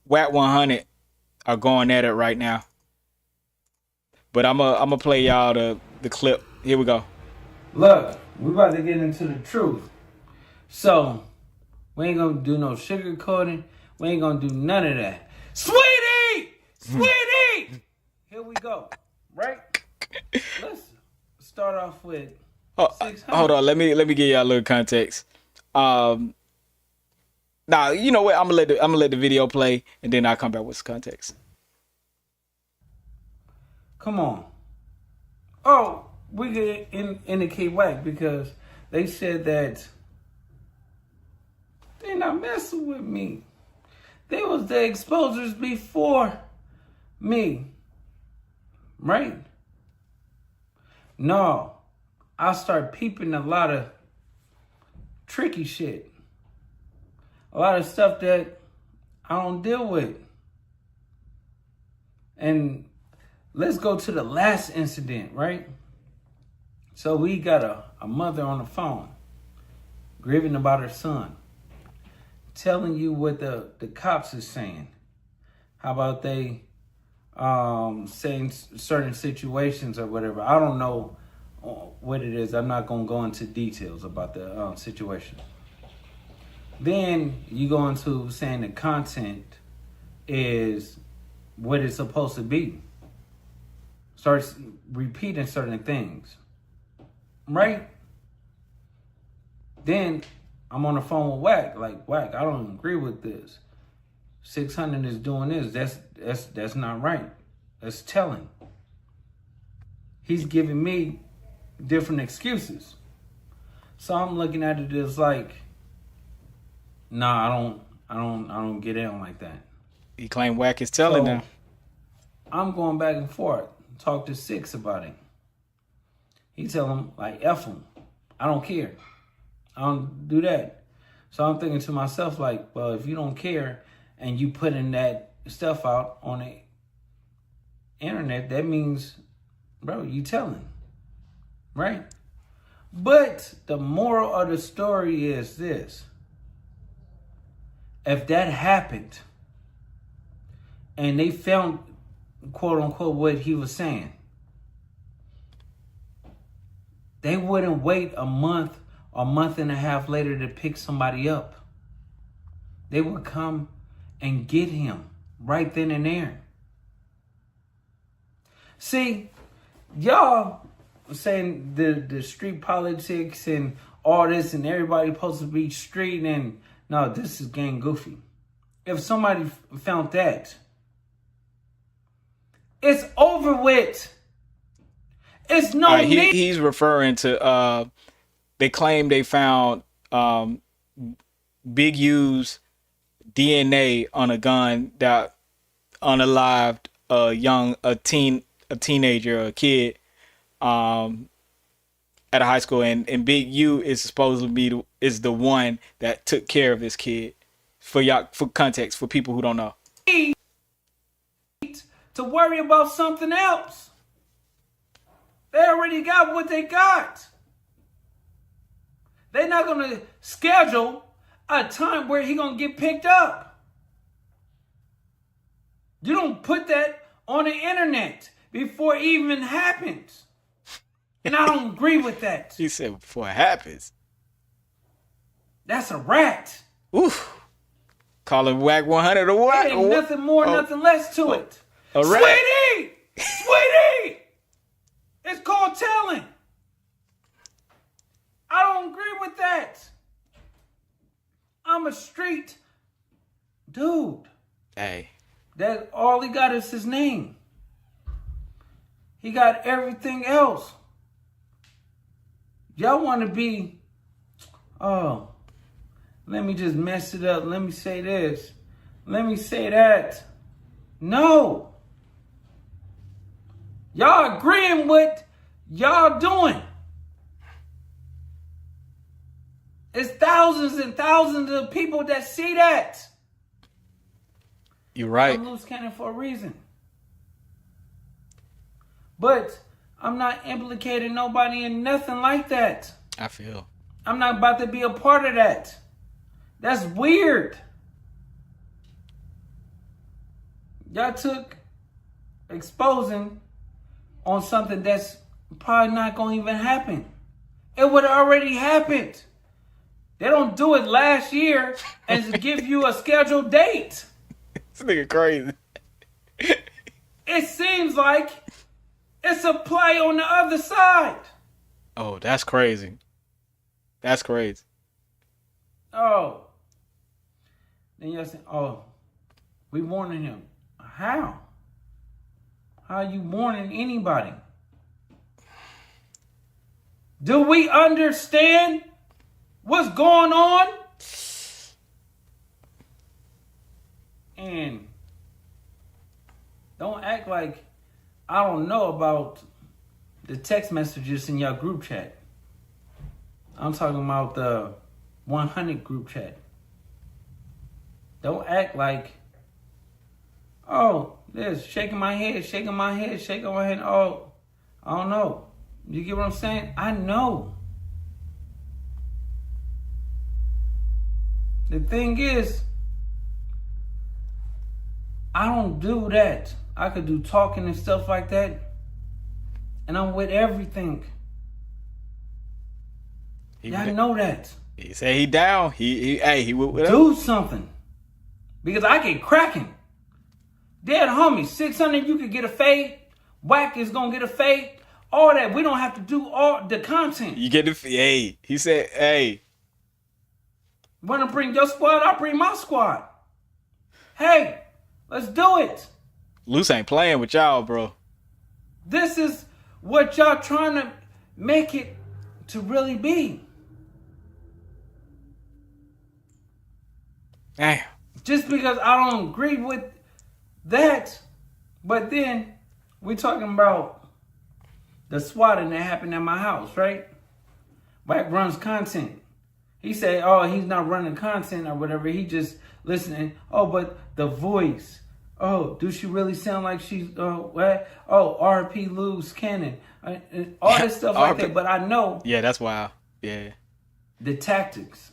Wack 100 are going at it right now. But I'm gonna play y'all the clip. Here we go. Look, we about to get into the truth. So, we ain't gonna do no sugarcoating. We ain't gonna do none of that. Sweetie! Sweetie! Here we go. Right? Let's start off with 600. Hold on, let me give y'all a little context. Now, you know what? I'm gonna let the video play, and then I'll come back with some context. Come on. Oh, we could indicate Wack because they said that they're not messing with me. They was the exposers before me. Right? No. I start peeping a lot of tricky shit. A lot of stuff that I don't deal with. And let's go to the last incident, right? So we got a mother on the phone, grieving about her son, telling you what the cops is saying. How about they saying certain situations or whatever. I don't know what it is. I'm not going to go into details about the situation. Then you go into saying the content is what it's supposed to be. Starts repeating certain things. Right? Then I'm on the phone with Wack. Like, Wack, I don't agree with this. 600 is doing this. That's not right. That's telling. He's giving me different excuses. So I'm looking at it as like, nah, I don't get in like that. He claimed Wack is telling them. I'm going back and forth. Talk to Six about it. He tell him, like, F him. I don't care. I don't do that. So I'm thinking to myself, like, well, if you don't care and you putting that stuff out on the internet, that means, bro, you telling, right? But the moral of the story is this. If that happened and they found, quote unquote, what he was saying, they wouldn't wait a month or month and a half later to pick somebody up. They would come and get him right then and there. See, y'all saying the street politics and all this and everybody supposed to be street and no, this is gang goofy. If somebody found that, it's over with. It's no need. He's referring to, they claim they found Big U's DNA on a gun that unalived a teenager, a kid, at a high school, and Big U is supposed to be is the one that took care of this kid. For context, for people who don't know, to worry about something else. They already got what they got. They're not gonna schedule a time where he gonna get picked up. You don't put that on the internet before it even happens. And I don't agree with that. He said before it happens. That's a rat. Oof. Calling Wack 100 or what? Ain't nothing more, nothing less to it. A rat. Sweetie! Sweetie! It's called telling. I don't agree with that. I'm a street dude. Hey. That all he got is his name. He got everything else. Y'all want to be, oh, let me just mess it up. Let me say this. Let me say that. No. Y'all agreeing with y'all doing. It's thousands and thousands of people that see that. You're right. I'm loose cannon for a reason. But I'm not implicating nobody in nothing like that. I feel. I'm not about to be a part of that. That's weird. Y'all took exposing on something that's probably not going to even happen. It would have already happened. They don't do it last year and give you a scheduled date. This nigga crazy. It seems like it's a play on the other side. Oh, that's crazy. That's crazy. Oh. Then y'all say, oh, we warning him. How? How are you warning anybody? Do we understand what's going on? And don't act like I don't know about the text messages in your group chat. I'm talking about the 100 group chat. Don't act like, oh, this, shaking my head. Oh, I don't know. You get what I'm saying? I know. The thing is, I don't do that. I could do talking and stuff like that. And I'm with everything. Y'all know that. He said he down. He would do something. Because I get cracking. Dead homie, 600 you could get a fade. Wack is gonna get a fade. All that. We don't have to do all the content. You get the hey. He said, hey. Wanna bring your squad? I'll bring my squad. Hey, let's do it. Luce ain't playing with y'all, bro. This is what y'all trying to make it to really be. Damn. Just because I don't agree with that, but then we talking about the swatting that happened at my house, right? Wack runs content. He said, oh, he's not running content or whatever. He just listening. Oh, but the voice. Oh, do she really sound like she's what? Oh, RP Luce Cannon. All this stuff like that. But I know. Yeah, that's wild. Yeah. The tactics.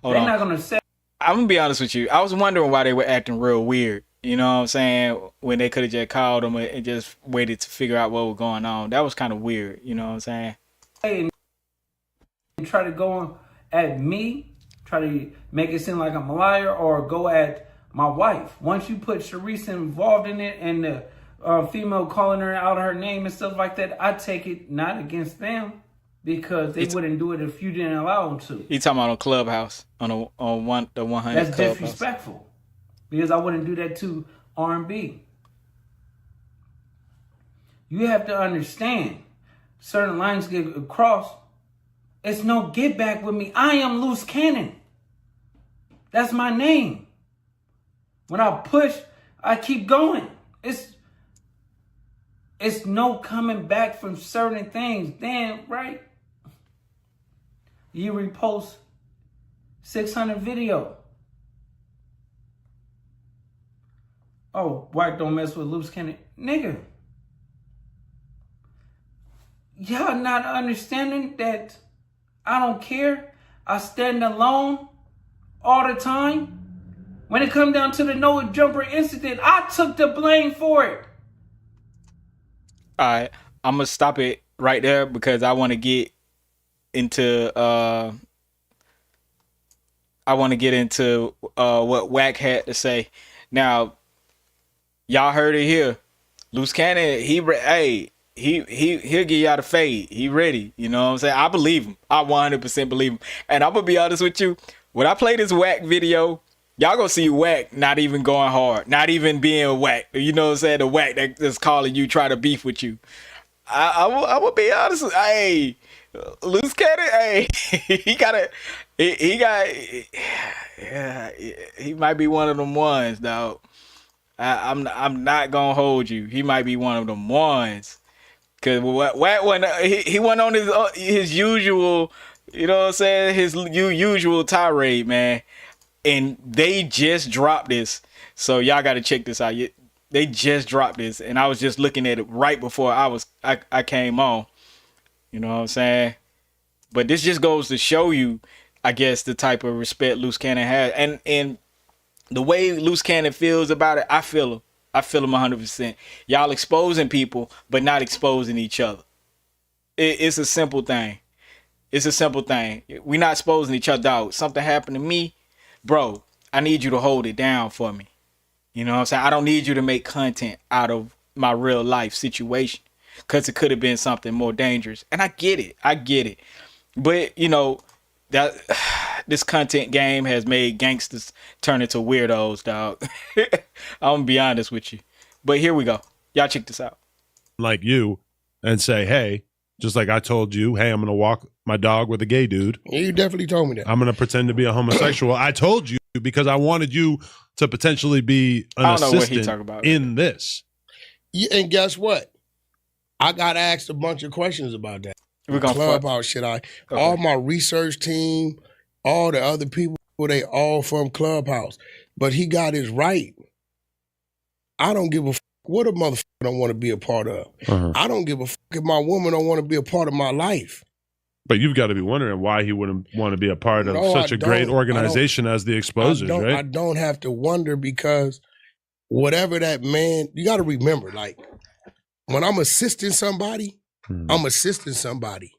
Hold They're on. not going to say. I'm going to be honest with you. I was wondering why they were acting real weird. You know what I'm saying? When they could have just called them and just waited to figure out what was going on. That was kind of weird. You know what I'm saying? And try to go at me, try to make it seem like I'm a liar, or go at my wife. Once you put Sharice involved in it and the female calling her out her name and stuff like that, I take it not against them because they wouldn't do it if you didn't allow them to. You talking about on Clubhouse, on the 100 That's Clubhouse. disrespectful because I wouldn't do that to R&B. You have to understand, certain lines get across. It's no get back with me. I am Luce Cannon. That's my name. When I push, I keep going. It's no coming back from certain things. Damn, right? You repost 600 video. Oh, Wack don't mess with Luce Cannon. Nigga. Y'all not understanding that I don't care. I stand alone all the time. When it come down to the Noah Jumper incident, I took the blame for it. All right, I'm gonna stop it right there because I want to get into what Wack had to say. Now, y'all heard it here. Luce Cannon, he'll give y'all the fade. He ready. You know what I'm saying? I believe him. I 100% believe him. And I'm gonna be honest with you. When I play this Wack video, y'all gonna see Wack not even going hard, not even being Wack. You know what I'm saying? The Wack that's calling you, try to beef with you. I will be honest. Hey, Luce Cannon. Hey, he might be one of them ones, dog. I'm not gonna hold you. He might be one of them ones. Cause Wack he went on his usual, you know what I'm saying, his usual tirade, man. And they just dropped this, so y'all got to check this out. They just dropped this, and I was just looking at it right before I came on. You know what I'm saying? But this just goes to show you, I guess, the type of respect Luce Cannon has, and the way Luce Cannon feels about it. I feel him. I feel him 100%. Y'all exposing people, but not exposing each other. It's a simple thing. It's a simple thing. We're not exposing each other out. Something happened to me, bro, I need you to hold it down for me. You know what I'm saying? I don't need you to make content out of my real life situation because it could have been something more dangerous. And I get it. But, you know, that this content game has made gangsters turn into weirdos, dog. I'm going to be honest with you. But here we go. Y'all check this out. Like you and say, hey, just like I told you, hey, I'm going to walk my dog with a gay dude. You definitely told me that. I'm going to pretend to be a homosexual. I told you because I wanted you to potentially be an assistant in this. Yeah, and guess what? I got asked a bunch of questions about that. We're gonna Clubhouse shit. All my research team, all the other people, they all from Clubhouse. But he got his right. I don't give a fuck what a motherfucker don't want to be a part of. I don't give a fuck if my woman don't want to be a part of my life. But you've got to be wondering why he wouldn't want to be a part of such a great organization as the Exposers, right? I don't have to wonder because whatever that man, you got to remember, like, when I'm assisting somebody, I'm assisting somebody.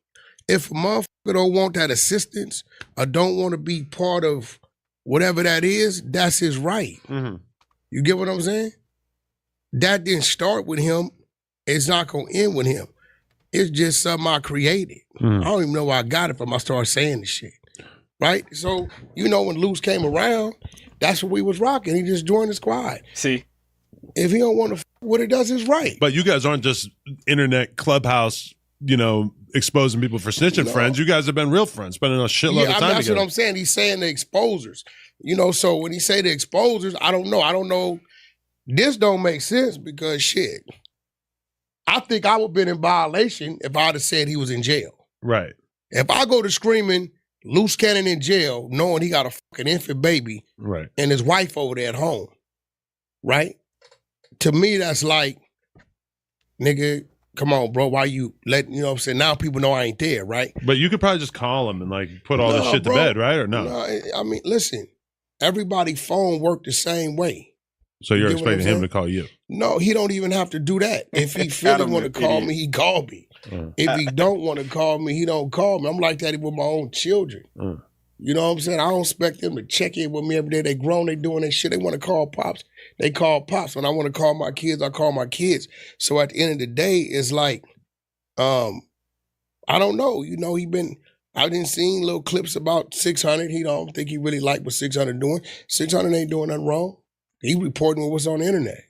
If a motherfucker don't want that assistance or don't want to be part of whatever that is, that's his right. You get what I'm saying? That didn't start with him. It's not going to end with him. It's just something I created. I don't even know where I got it from. I started saying this shit. Right? So, you know, when Luce came around, that's what we was rocking. He just joined the squad. See? If he don't want to what it does is right. But you guys aren't just internet Clubhouse, you know, exposing people for snitching friends. You guys have been real friends, spending a shitload of time that's together. What I'm saying. He's saying the exposers. You know, so when he say the exposers, I don't know. This don't make sense because shit. I think I would have been in violation if I'd have said he was in jail. Right. If I go to screaming, Luce Cannon in jail, knowing he got a fucking infant baby, right, and his wife over there at home, right? To me, that's like, nigga, come on, bro. Why you let, you know what I'm saying? Now people know I ain't there, right? But you could probably just call him and like put all this shit to bed, right? Or no? No, I mean, listen, everybody's phone work the same way. So you're You get what I'm expecting him saying? to call you? No, he don't even have to do that. If he really want to call me, he call me. If he don't want to call me, he don't call me. I'm like that with my own children. You know what I'm saying? I don't expect them to check in with me every day. They grown, they doing their shit. They want to call pops. They call pops. When I want to call my kids, I call my kids. So at the end of the day, it's like, I don't know. You know, I've been seeing little clips about 600. He don't think he really like what 600 doing. 600 ain't doing nothing wrong. He reporting what's on the internet.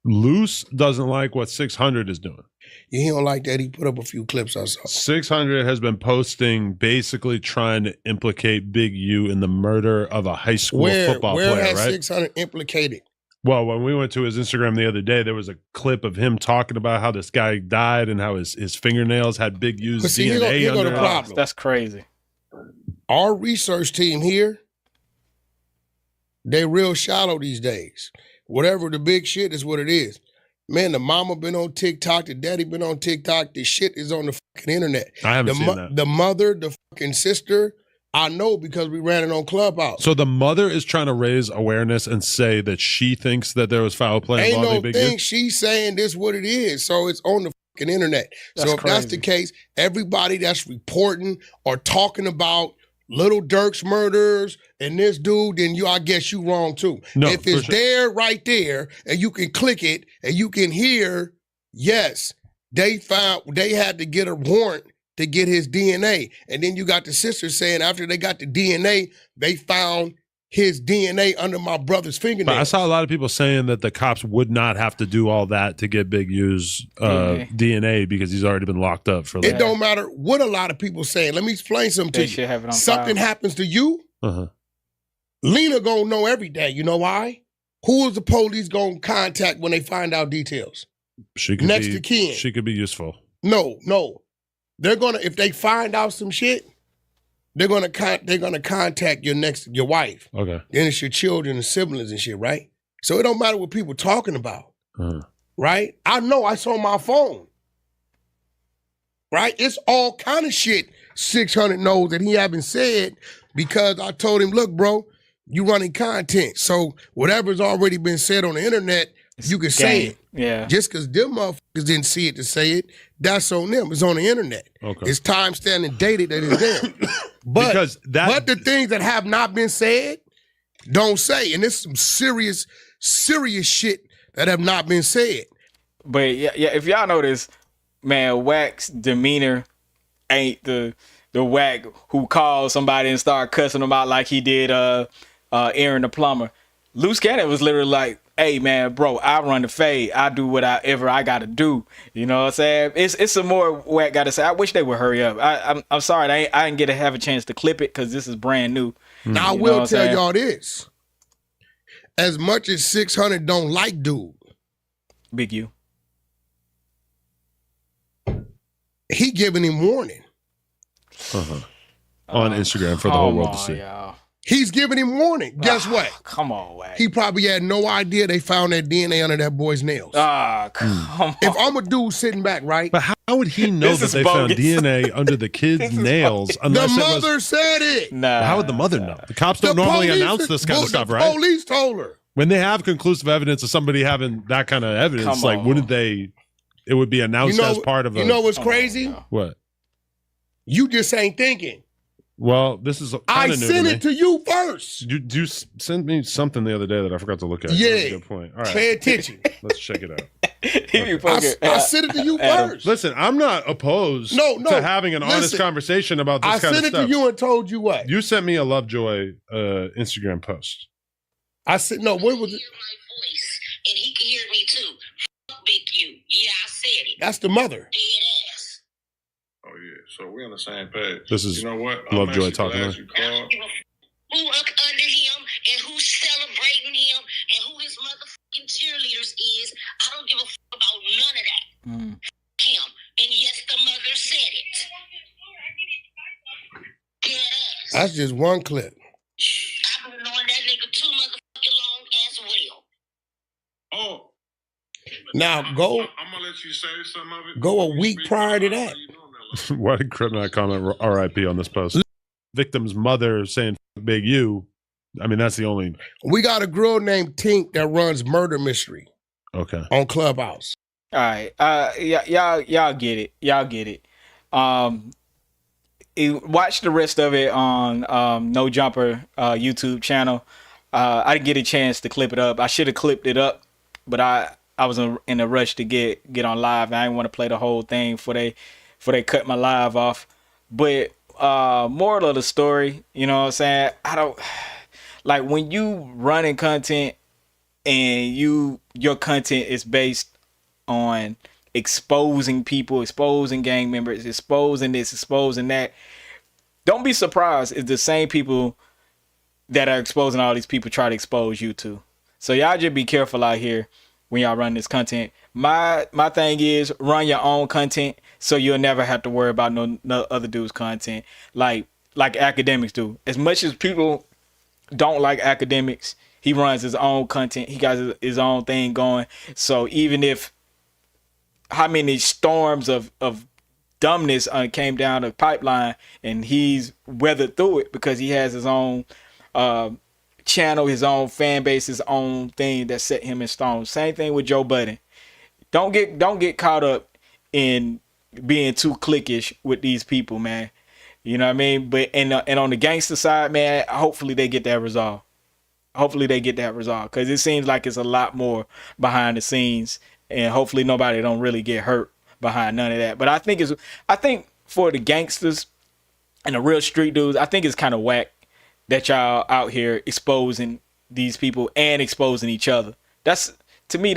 Luce doesn't like what 600 is doing. Yeah, he don't like that. He put up a few clips I saw. 600 has been posting, basically trying to implicate Big U in the murder of a high school football player, Where has right? 600 implicated? Well, when we went to his Instagram the other day, there was a clip of him talking about how this guy died and how his fingernails had Big U's But see, DNA here go under the it. problem. That's crazy. Our research team here, they real shallow these days. Whatever the big shit is what it is. Man, the mama been on TikTok, the daddy been on TikTok, the shit is on the fucking internet. I haven't seen that. The mother, the fucking sister, I know because we ran it on Clubhouse. So the mother is trying to raise awareness and say that she thinks that there was foul play Ain't involving no Big thing. U? She's saying this what it is. So it's on the fucking internet. That's so if that's crazy. the case, everybody that's reporting or talking about Little Dirk's murders and this dude, then I guess you wrong too. No, if for it's sure. there, right there, and you can click it and you can hear, yes, they had to get a warrant to get his DNA. And then you got the sister saying after they got the DNA, they found his DNA under my brother's But I fingernails. saw a lot of people saying that the cops would not have to do all that to get Big U's DNA because he's already been locked up for It like. don't matter what a lot of people saying. Let me explain something They to should you. have it on Something file. happens to you, Uh-huh. Lena gonna know every day. You know why? Who is the police gonna contact when they find out details? She could Next be, to kin. She could be useful. No. They're gonna, if they find out some shit, they're gonna contact your wife. Okay. Then it's your children and siblings and shit, right? So it don't matter what people talking about, right? I know. I saw my phone, right? It's all kind of shit 600 knows that he haven't said because I told him, look, bro, you running content. So whatever's already been said on the internet, you can say it. Yeah. Just because them motherfuckers didn't see it to say it, that's on them. It's on the internet. Okay. It's time-stamped and dated that it's there. But the things that have not been said, don't say. And there's some serious shit that have not been said. But yeah, if y'all notice, man, Wack's demeanor ain't the Wack who called somebody and started cussing them out like he did Aaron the plumber. Luce Cannon was literally like, hey man, bro, I run the fade. I do whatever I gotta do. You know what I'm saying? It's some more Wack gotta say. I wish they would hurry up. I'm sorry, I didn't get to have a chance to clip it because this is brand new. Now I will tell y'all this. As much as 600 don't like dude, Big U, he giving him warning. On Instagram for the whole world to see. He's giving him warning. Guess what? Come on, Wack. He probably had no idea they found that DNA under that boy's nails. Come on. If I'm a dude sitting back, right? But how would he know This that is they found bogus. DNA under the kid's nails? The Unless it was, mother said it. Nah. how would the mother know? The cops don't normally announce this kind of stuff, The right? police told her. When they have conclusive evidence of somebody having that kind of evidence, Come like on. wouldn't they? It would be announced as part of a. You know what's crazy? What? You just ain't thinking. Well, this is I kind of new sent to it to you first. You sent me something the other day that I forgot to look at. Yeah. That's a good point. All right. Pay attention. Let's check it out. I sent it to you first. Listen, I'm not opposed to having an honest conversation about this I kind of sent stuff. it to you and told you what? You sent me a Lovejoy Instagram post. I said, no, when was it? And he can hear me too. Fuck Big U. Yeah, I said it. That's the mother. Dead ass. Oh yeah, so we're on the same page. This is you know what? Lovejoy talking. Who up under him and who's celebrating him and who his motherfucking cheerleaders is. I don't give a fuck about none of that. Him. And yes, the mother said it. Dead ass. That's just one clip. I've been knowing that nigga too motherfucking long as well. Oh. Now go. I'm gonna let you say some of it. Go a week prior to that. Why did Crip not comment RIP on this post? Victim's mother saying Big U. I mean, that's the only. We got a girl named Tink that runs Murder Mystery. Okay. On Clubhouse. All right. Y'all get it. Y'all get it. Watch the rest of it on No Jumper YouTube channel. I didn't get a chance to clip it up. I should have clipped it up, but I was in a rush to get on live. I didn't want to play the whole thing before they cut my live off. But moral of the story, you know what I'm saying? I don't like when you running content and your content is based on exposing people, exposing gang members, exposing this, exposing that. Don't be surprised if the same people that are exposing all these people try to expose you too. So y'all just be careful out here when y'all run this content. My thing is run your own content so you'll never have to worry about no other dude's content like academics do. As much as people don't like academics, he runs his own content. He got his own thing going. So even if how many storms of dumbness came down the pipeline and he's weathered through it because he has his own channel, his own fan base, his own thing that set him in stone. Same thing with Joe Budden. Don't get caught up in being too cliquish with these people, man. You know what I mean? But and on the gangster side, man, hopefully they get that resolved. Hopefully they get that resolved because it seems like it's a lot more behind the scenes, and hopefully nobody don't really get hurt behind none of that. But I think for the gangsters and the real street dudes, I think it's kind of whack that y'all out here exposing these people and exposing each other. To me,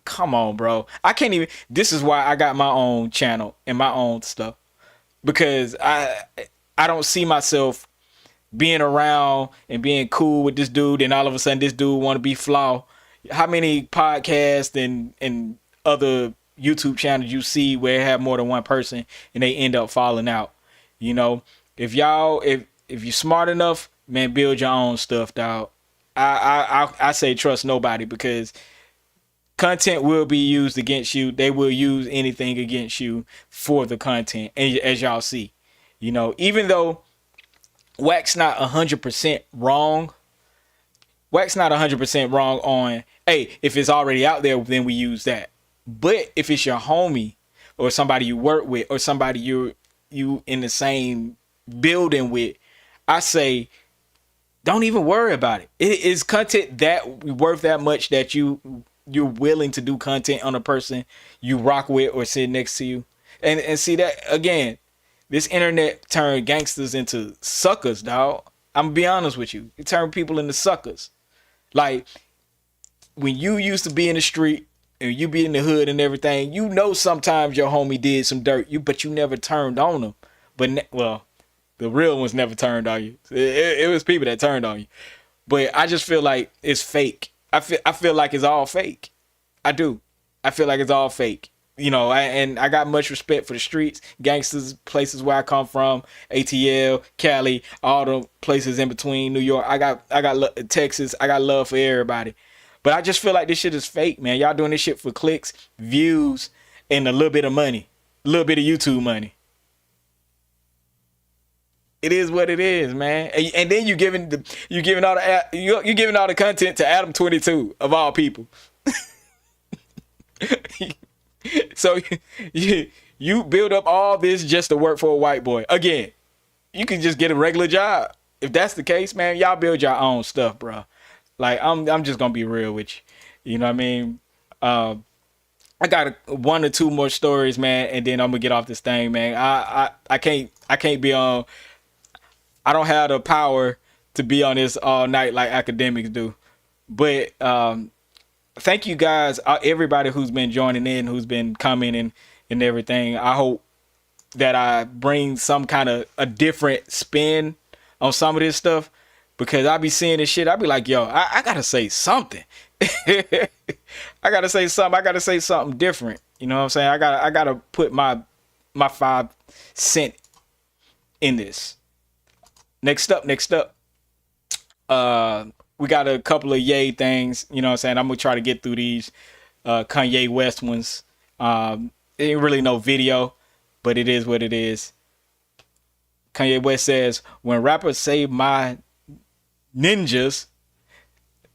come on, bro. I can't even. This is why I got my own channel and my own stuff, because I don't see myself being around and being cool with this dude, and all of a sudden this dude want to be flaw. How many podcasts and other YouTube channels you see where it have more than one person and they end up falling out? You know, if you're smart enough, man, build your own stuff, dog. I say trust nobody, because content will be used against you. They will use anything against you for the content, and as y'all see, you know, even though Wack's not 100% wrong. Wack's not 100% wrong on, hey, if it's already out there, then we use that. But if it's your homie or somebody you work with or somebody you in the same building with, I say don't even worry about it. Is content that worth that much that you're willing to do content on a person you rock with or sit next to you? And see that again. This internet turned gangsters into suckers, dog. I'm gonna be honest with you. It turned people into suckers. Like, when you used to be in the street and you be in the hood and everything, you know sometimes your homie did some dirt, but you never turned on them. But, the real ones never turned on you. It was people that turned on you. But I just feel like it's fake. I feel like it's all fake. I do. I feel like it's all fake. You know, I got much respect for the streets, gangsters, places where I come from, ATL, Cali, all the places in between, New York. I got Texas. I got love for everybody. But I just feel like this shit is fake, man. Y'all doing this shit for clicks, views, and a little bit of money, a little bit of YouTube money. It is what it is, man. And then you giving all the content to Adam 22 of all people. So you build up all this just to work for a white boy. Again, you can just get a regular job. If that's the case, man, y'all build your own stuff, bro. Like, I'm just gonna be real with you. You know what I mean? I got one or two more stories, man, and then I'm gonna get off this thing, man. I can't be on. I don't have the power to be on this all night like academics do. But thank you guys, everybody who's been joining in, who's been commenting and everything. I hope that I bring some kind of a different spin on some of this stuff, because I be seeing this shit. I be like, yo, I gotta say something. I gotta say something. I gotta say something different. You know what I'm saying? I gotta put my 5 cents in this. Next up. We got a couple of Ye things. You know what I'm saying? I'm gonna try to get through these Kanye West ones. It ain't really no video, but it is what it is. Kanye West says, when rappers say my ninjas,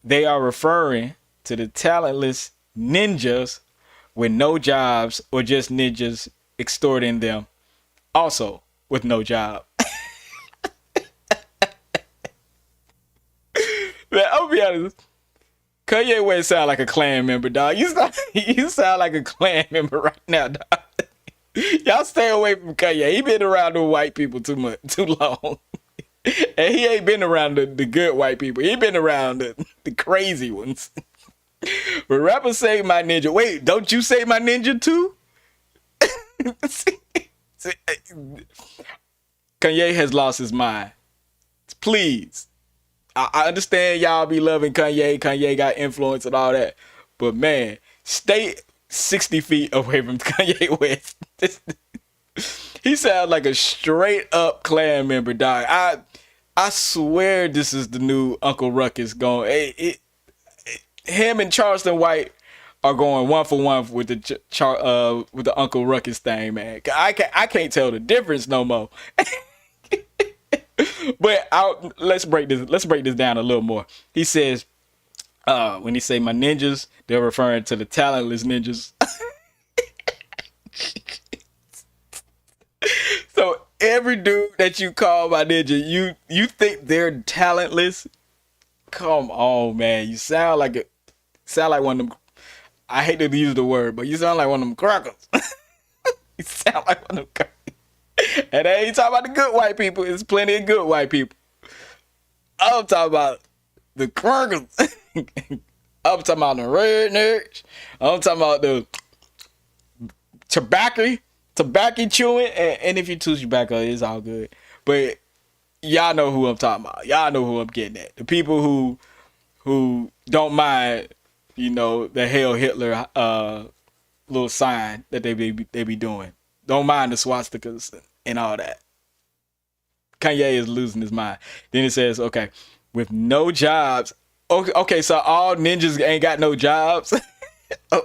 they are referring to the talentless ninjas with no jobs or just ninjas extorting them. Also with no job. Man, I'll be honest. Kanye West sound like a Klan member, dog. You sound like a Klan member right now, dog. Y'all stay away from Kanye. He been around the white people too long. And he ain't been around the good white people. He been around the crazy ones. But rappers say my ninja. Wait, don't you say my ninja too? Kanye has lost his mind. Please. I understand y'all be loving Kanye. Kanye got influence and all that. But man, stay 60 feet away from Kanye West. He sounds like a straight up Klan member, dog. I swear this is the new Uncle Ruckus going. Him and Charleston White are going 1 for 1 with the Uncle Ruckus thing, man. I can't tell the difference no more. But let's break this down a little more. He says, when he say my ninjas, they're referring to the talentless ninjas. So every dude that you call my ninja, you think they're talentless? Come on, man. You sound like one of them. I hate to use the word, but you sound like one of them crackers. You sound like one of them crackers. And I ain't talking about the good white people. There's plenty of good white people. I'm talking about the crackers. I'm talking about the rednecks. I'm talking about the tobacco chewing. And if you choose tobacco, it's all good. But y'all know who I'm talking about. Y'all know who I'm getting at. The people who don't mind, the Hail Hitler little sign that they be doing. Don't mind the swastikas and all that. Kanye is losing his mind. Then it says, okay, with no jobs. Okay, so all ninjas ain't got no jobs,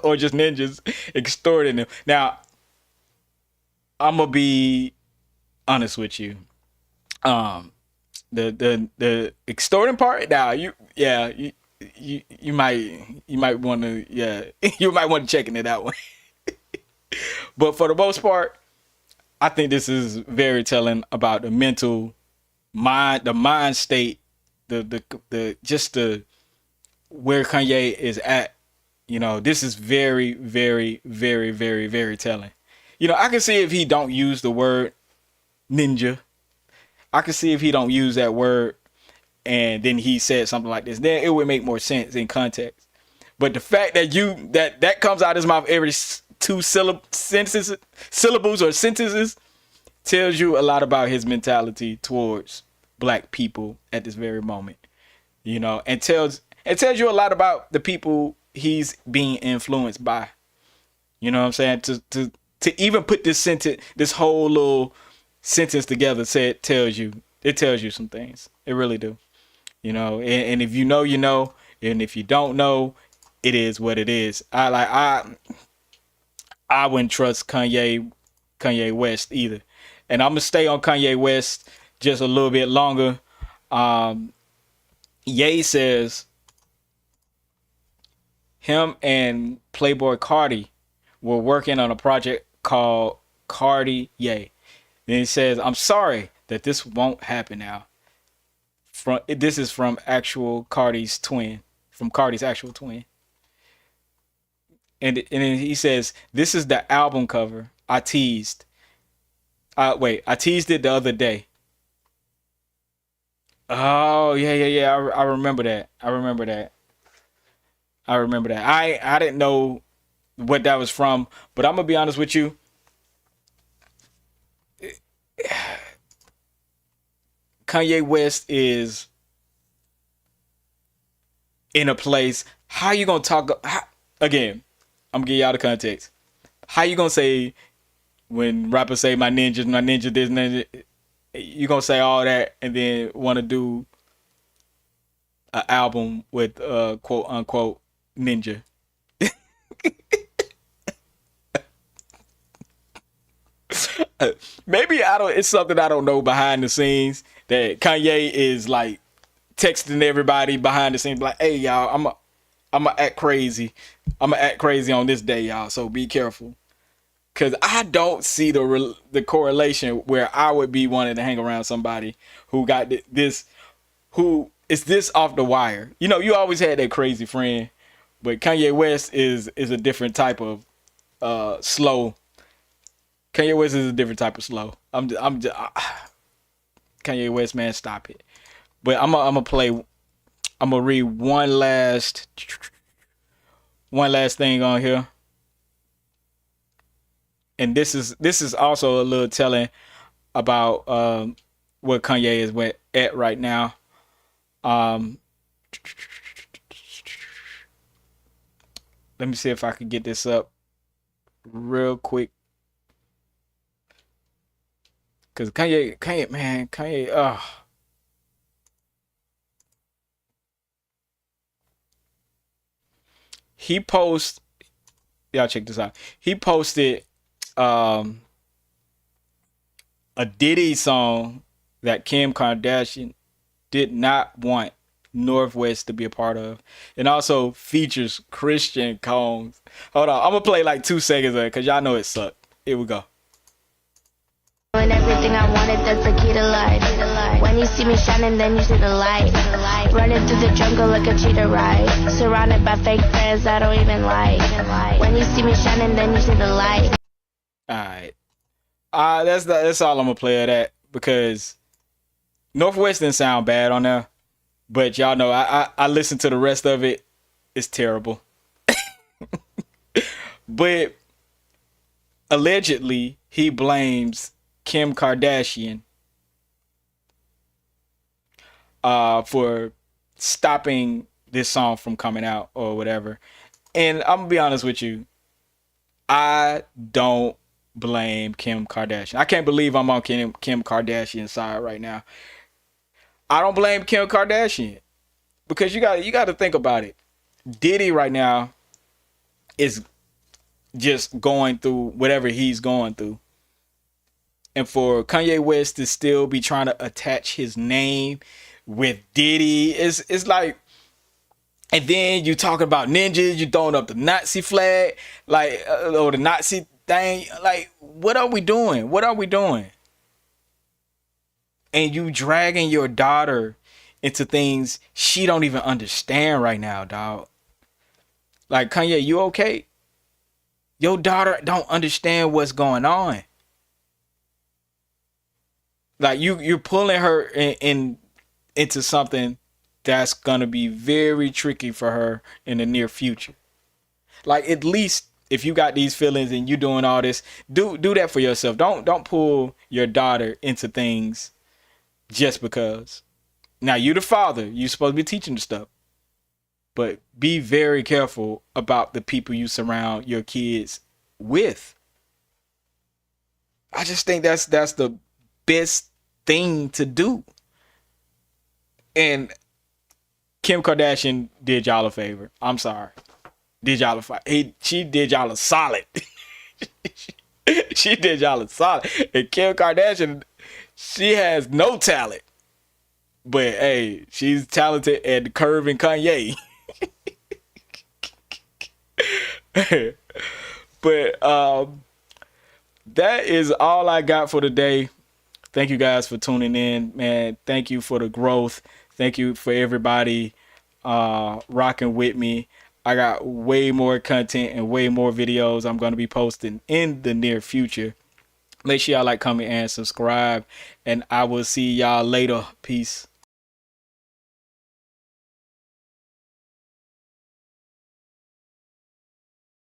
or just ninjas extorting them. Now, I'm gonna be honest with you. The extorting part. Now, you might want to you might want to check into that one. But for the most part, I think this is very telling about the mental mind, the mind state, the where Kanye is at. This is very, very, very, very, very telling. I can see if he don't use the word ninja. I can see if he don't use that word and then he said something like this, then it would make more sense in context. But the fact that that comes out of his mouth every two syllables or sentences tells you a lot about his mentality towards black people at this very moment, and tells you a lot about the people he's being influenced by. You know what I'm saying? To even put this whole little sentence together, tells you some things. It really do. And if you know, and if you don't know, it is what it is. I wouldn't trust Kanye West either. And I'm going to stay on Kanye West just a little bit longer. Ye says him and Playboy Cardi were working on a project called Cardi Ye. Then he says, I'm sorry that this won't happen now. This is from Cardi's actual twin. And then he says, this is the album cover I teased. I teased it the other day. Oh, yeah. I remember that. I didn't know what that was from, but I'm going to be honest with you. Kanye West is in a place. How you going to talk? Again, I'm gonna give y'all the context. How you gonna say when rappers say my ninja this, ninja? you gonna say all that and then want to do an album with quote unquote ninja. Maybe it's something I don't know behind the scenes that Kanye is like texting everybody behind the scenes like, hey y'all, I'm gonna act crazy. I'm gonna act crazy on this day, y'all, so be careful. Cause I don't see the correlation where I would be wanting to hang around somebody who got this, who is this off the wire. You know, you always had that crazy friend, but Kanye West is a different type of slow. Kanye West is a different type of slow. Kanye West, man, stop it. But I'm gonna read one last thing on here. And this is also a little telling about where Kanye is at right now. Let me see if I can get this up real quick. Cause Kanye, he posts, y'all check this out. He posted a Diddy song that Kim Kardashian did not want North West to be a part of, and also features Christian Combs. Hold on, I'm gonna play like 2 seconds of it because y'all know it sucked. Here we go. And everything I wanted, that's the key to life. When you see me shining, then you see the light. Running through the jungle like a cheetah ride. Surrounded by fake friends I don't even like. When you see me shining, then you see the light. Alright. That's all I'm gonna play of that, because Northwest didn't sound bad on there. But y'all know I listened to the rest of it. It's terrible. But allegedly he blames Kim Kardashian for stopping this song from coming out or whatever. And I'm gonna be honest with you, I don't blame Kim Kardashian. I can't believe I'm on Kim Kardashian's side right now. I don't blame Kim Kardashian, because you got to think about it. Diddy right now is just going through whatever he's going through. And for Kanye West to still be trying to attach his name with Diddy, it's like, and then you talking about ninjas, you throwing up the Nazi flag, like, or the Nazi thing. Like, what are we doing? What are we doing? And you dragging your daughter into things she don't even understand right now, dog. Like, Kanye, you okay? Your daughter don't understand what's going on. Like, you're pulling her into something that's gonna be very tricky for her in the near future. Like, at least if you got these feelings and you doing all this, do that for yourself. Don't pull your daughter into things just because. Now, you the father, you supposed to be teaching the stuff, but be very careful about the people you surround your kids with. I just think that's the best thing to do. And Kim Kardashian did y'all a favor. I'm sorry. She did y'all a solid. She did y'all a solid. And Kim Kardashian, she has no talent. But hey, she's talented at curving Kanye. But that is all I got for today. Thank you guys for tuning in, man. Thank you for the growth. Thank you for everybody rocking with me. I got way more content and way more videos I'm going to be posting in the near future. Make sure y'all like, comment, and subscribe. And I will see y'all later. Peace.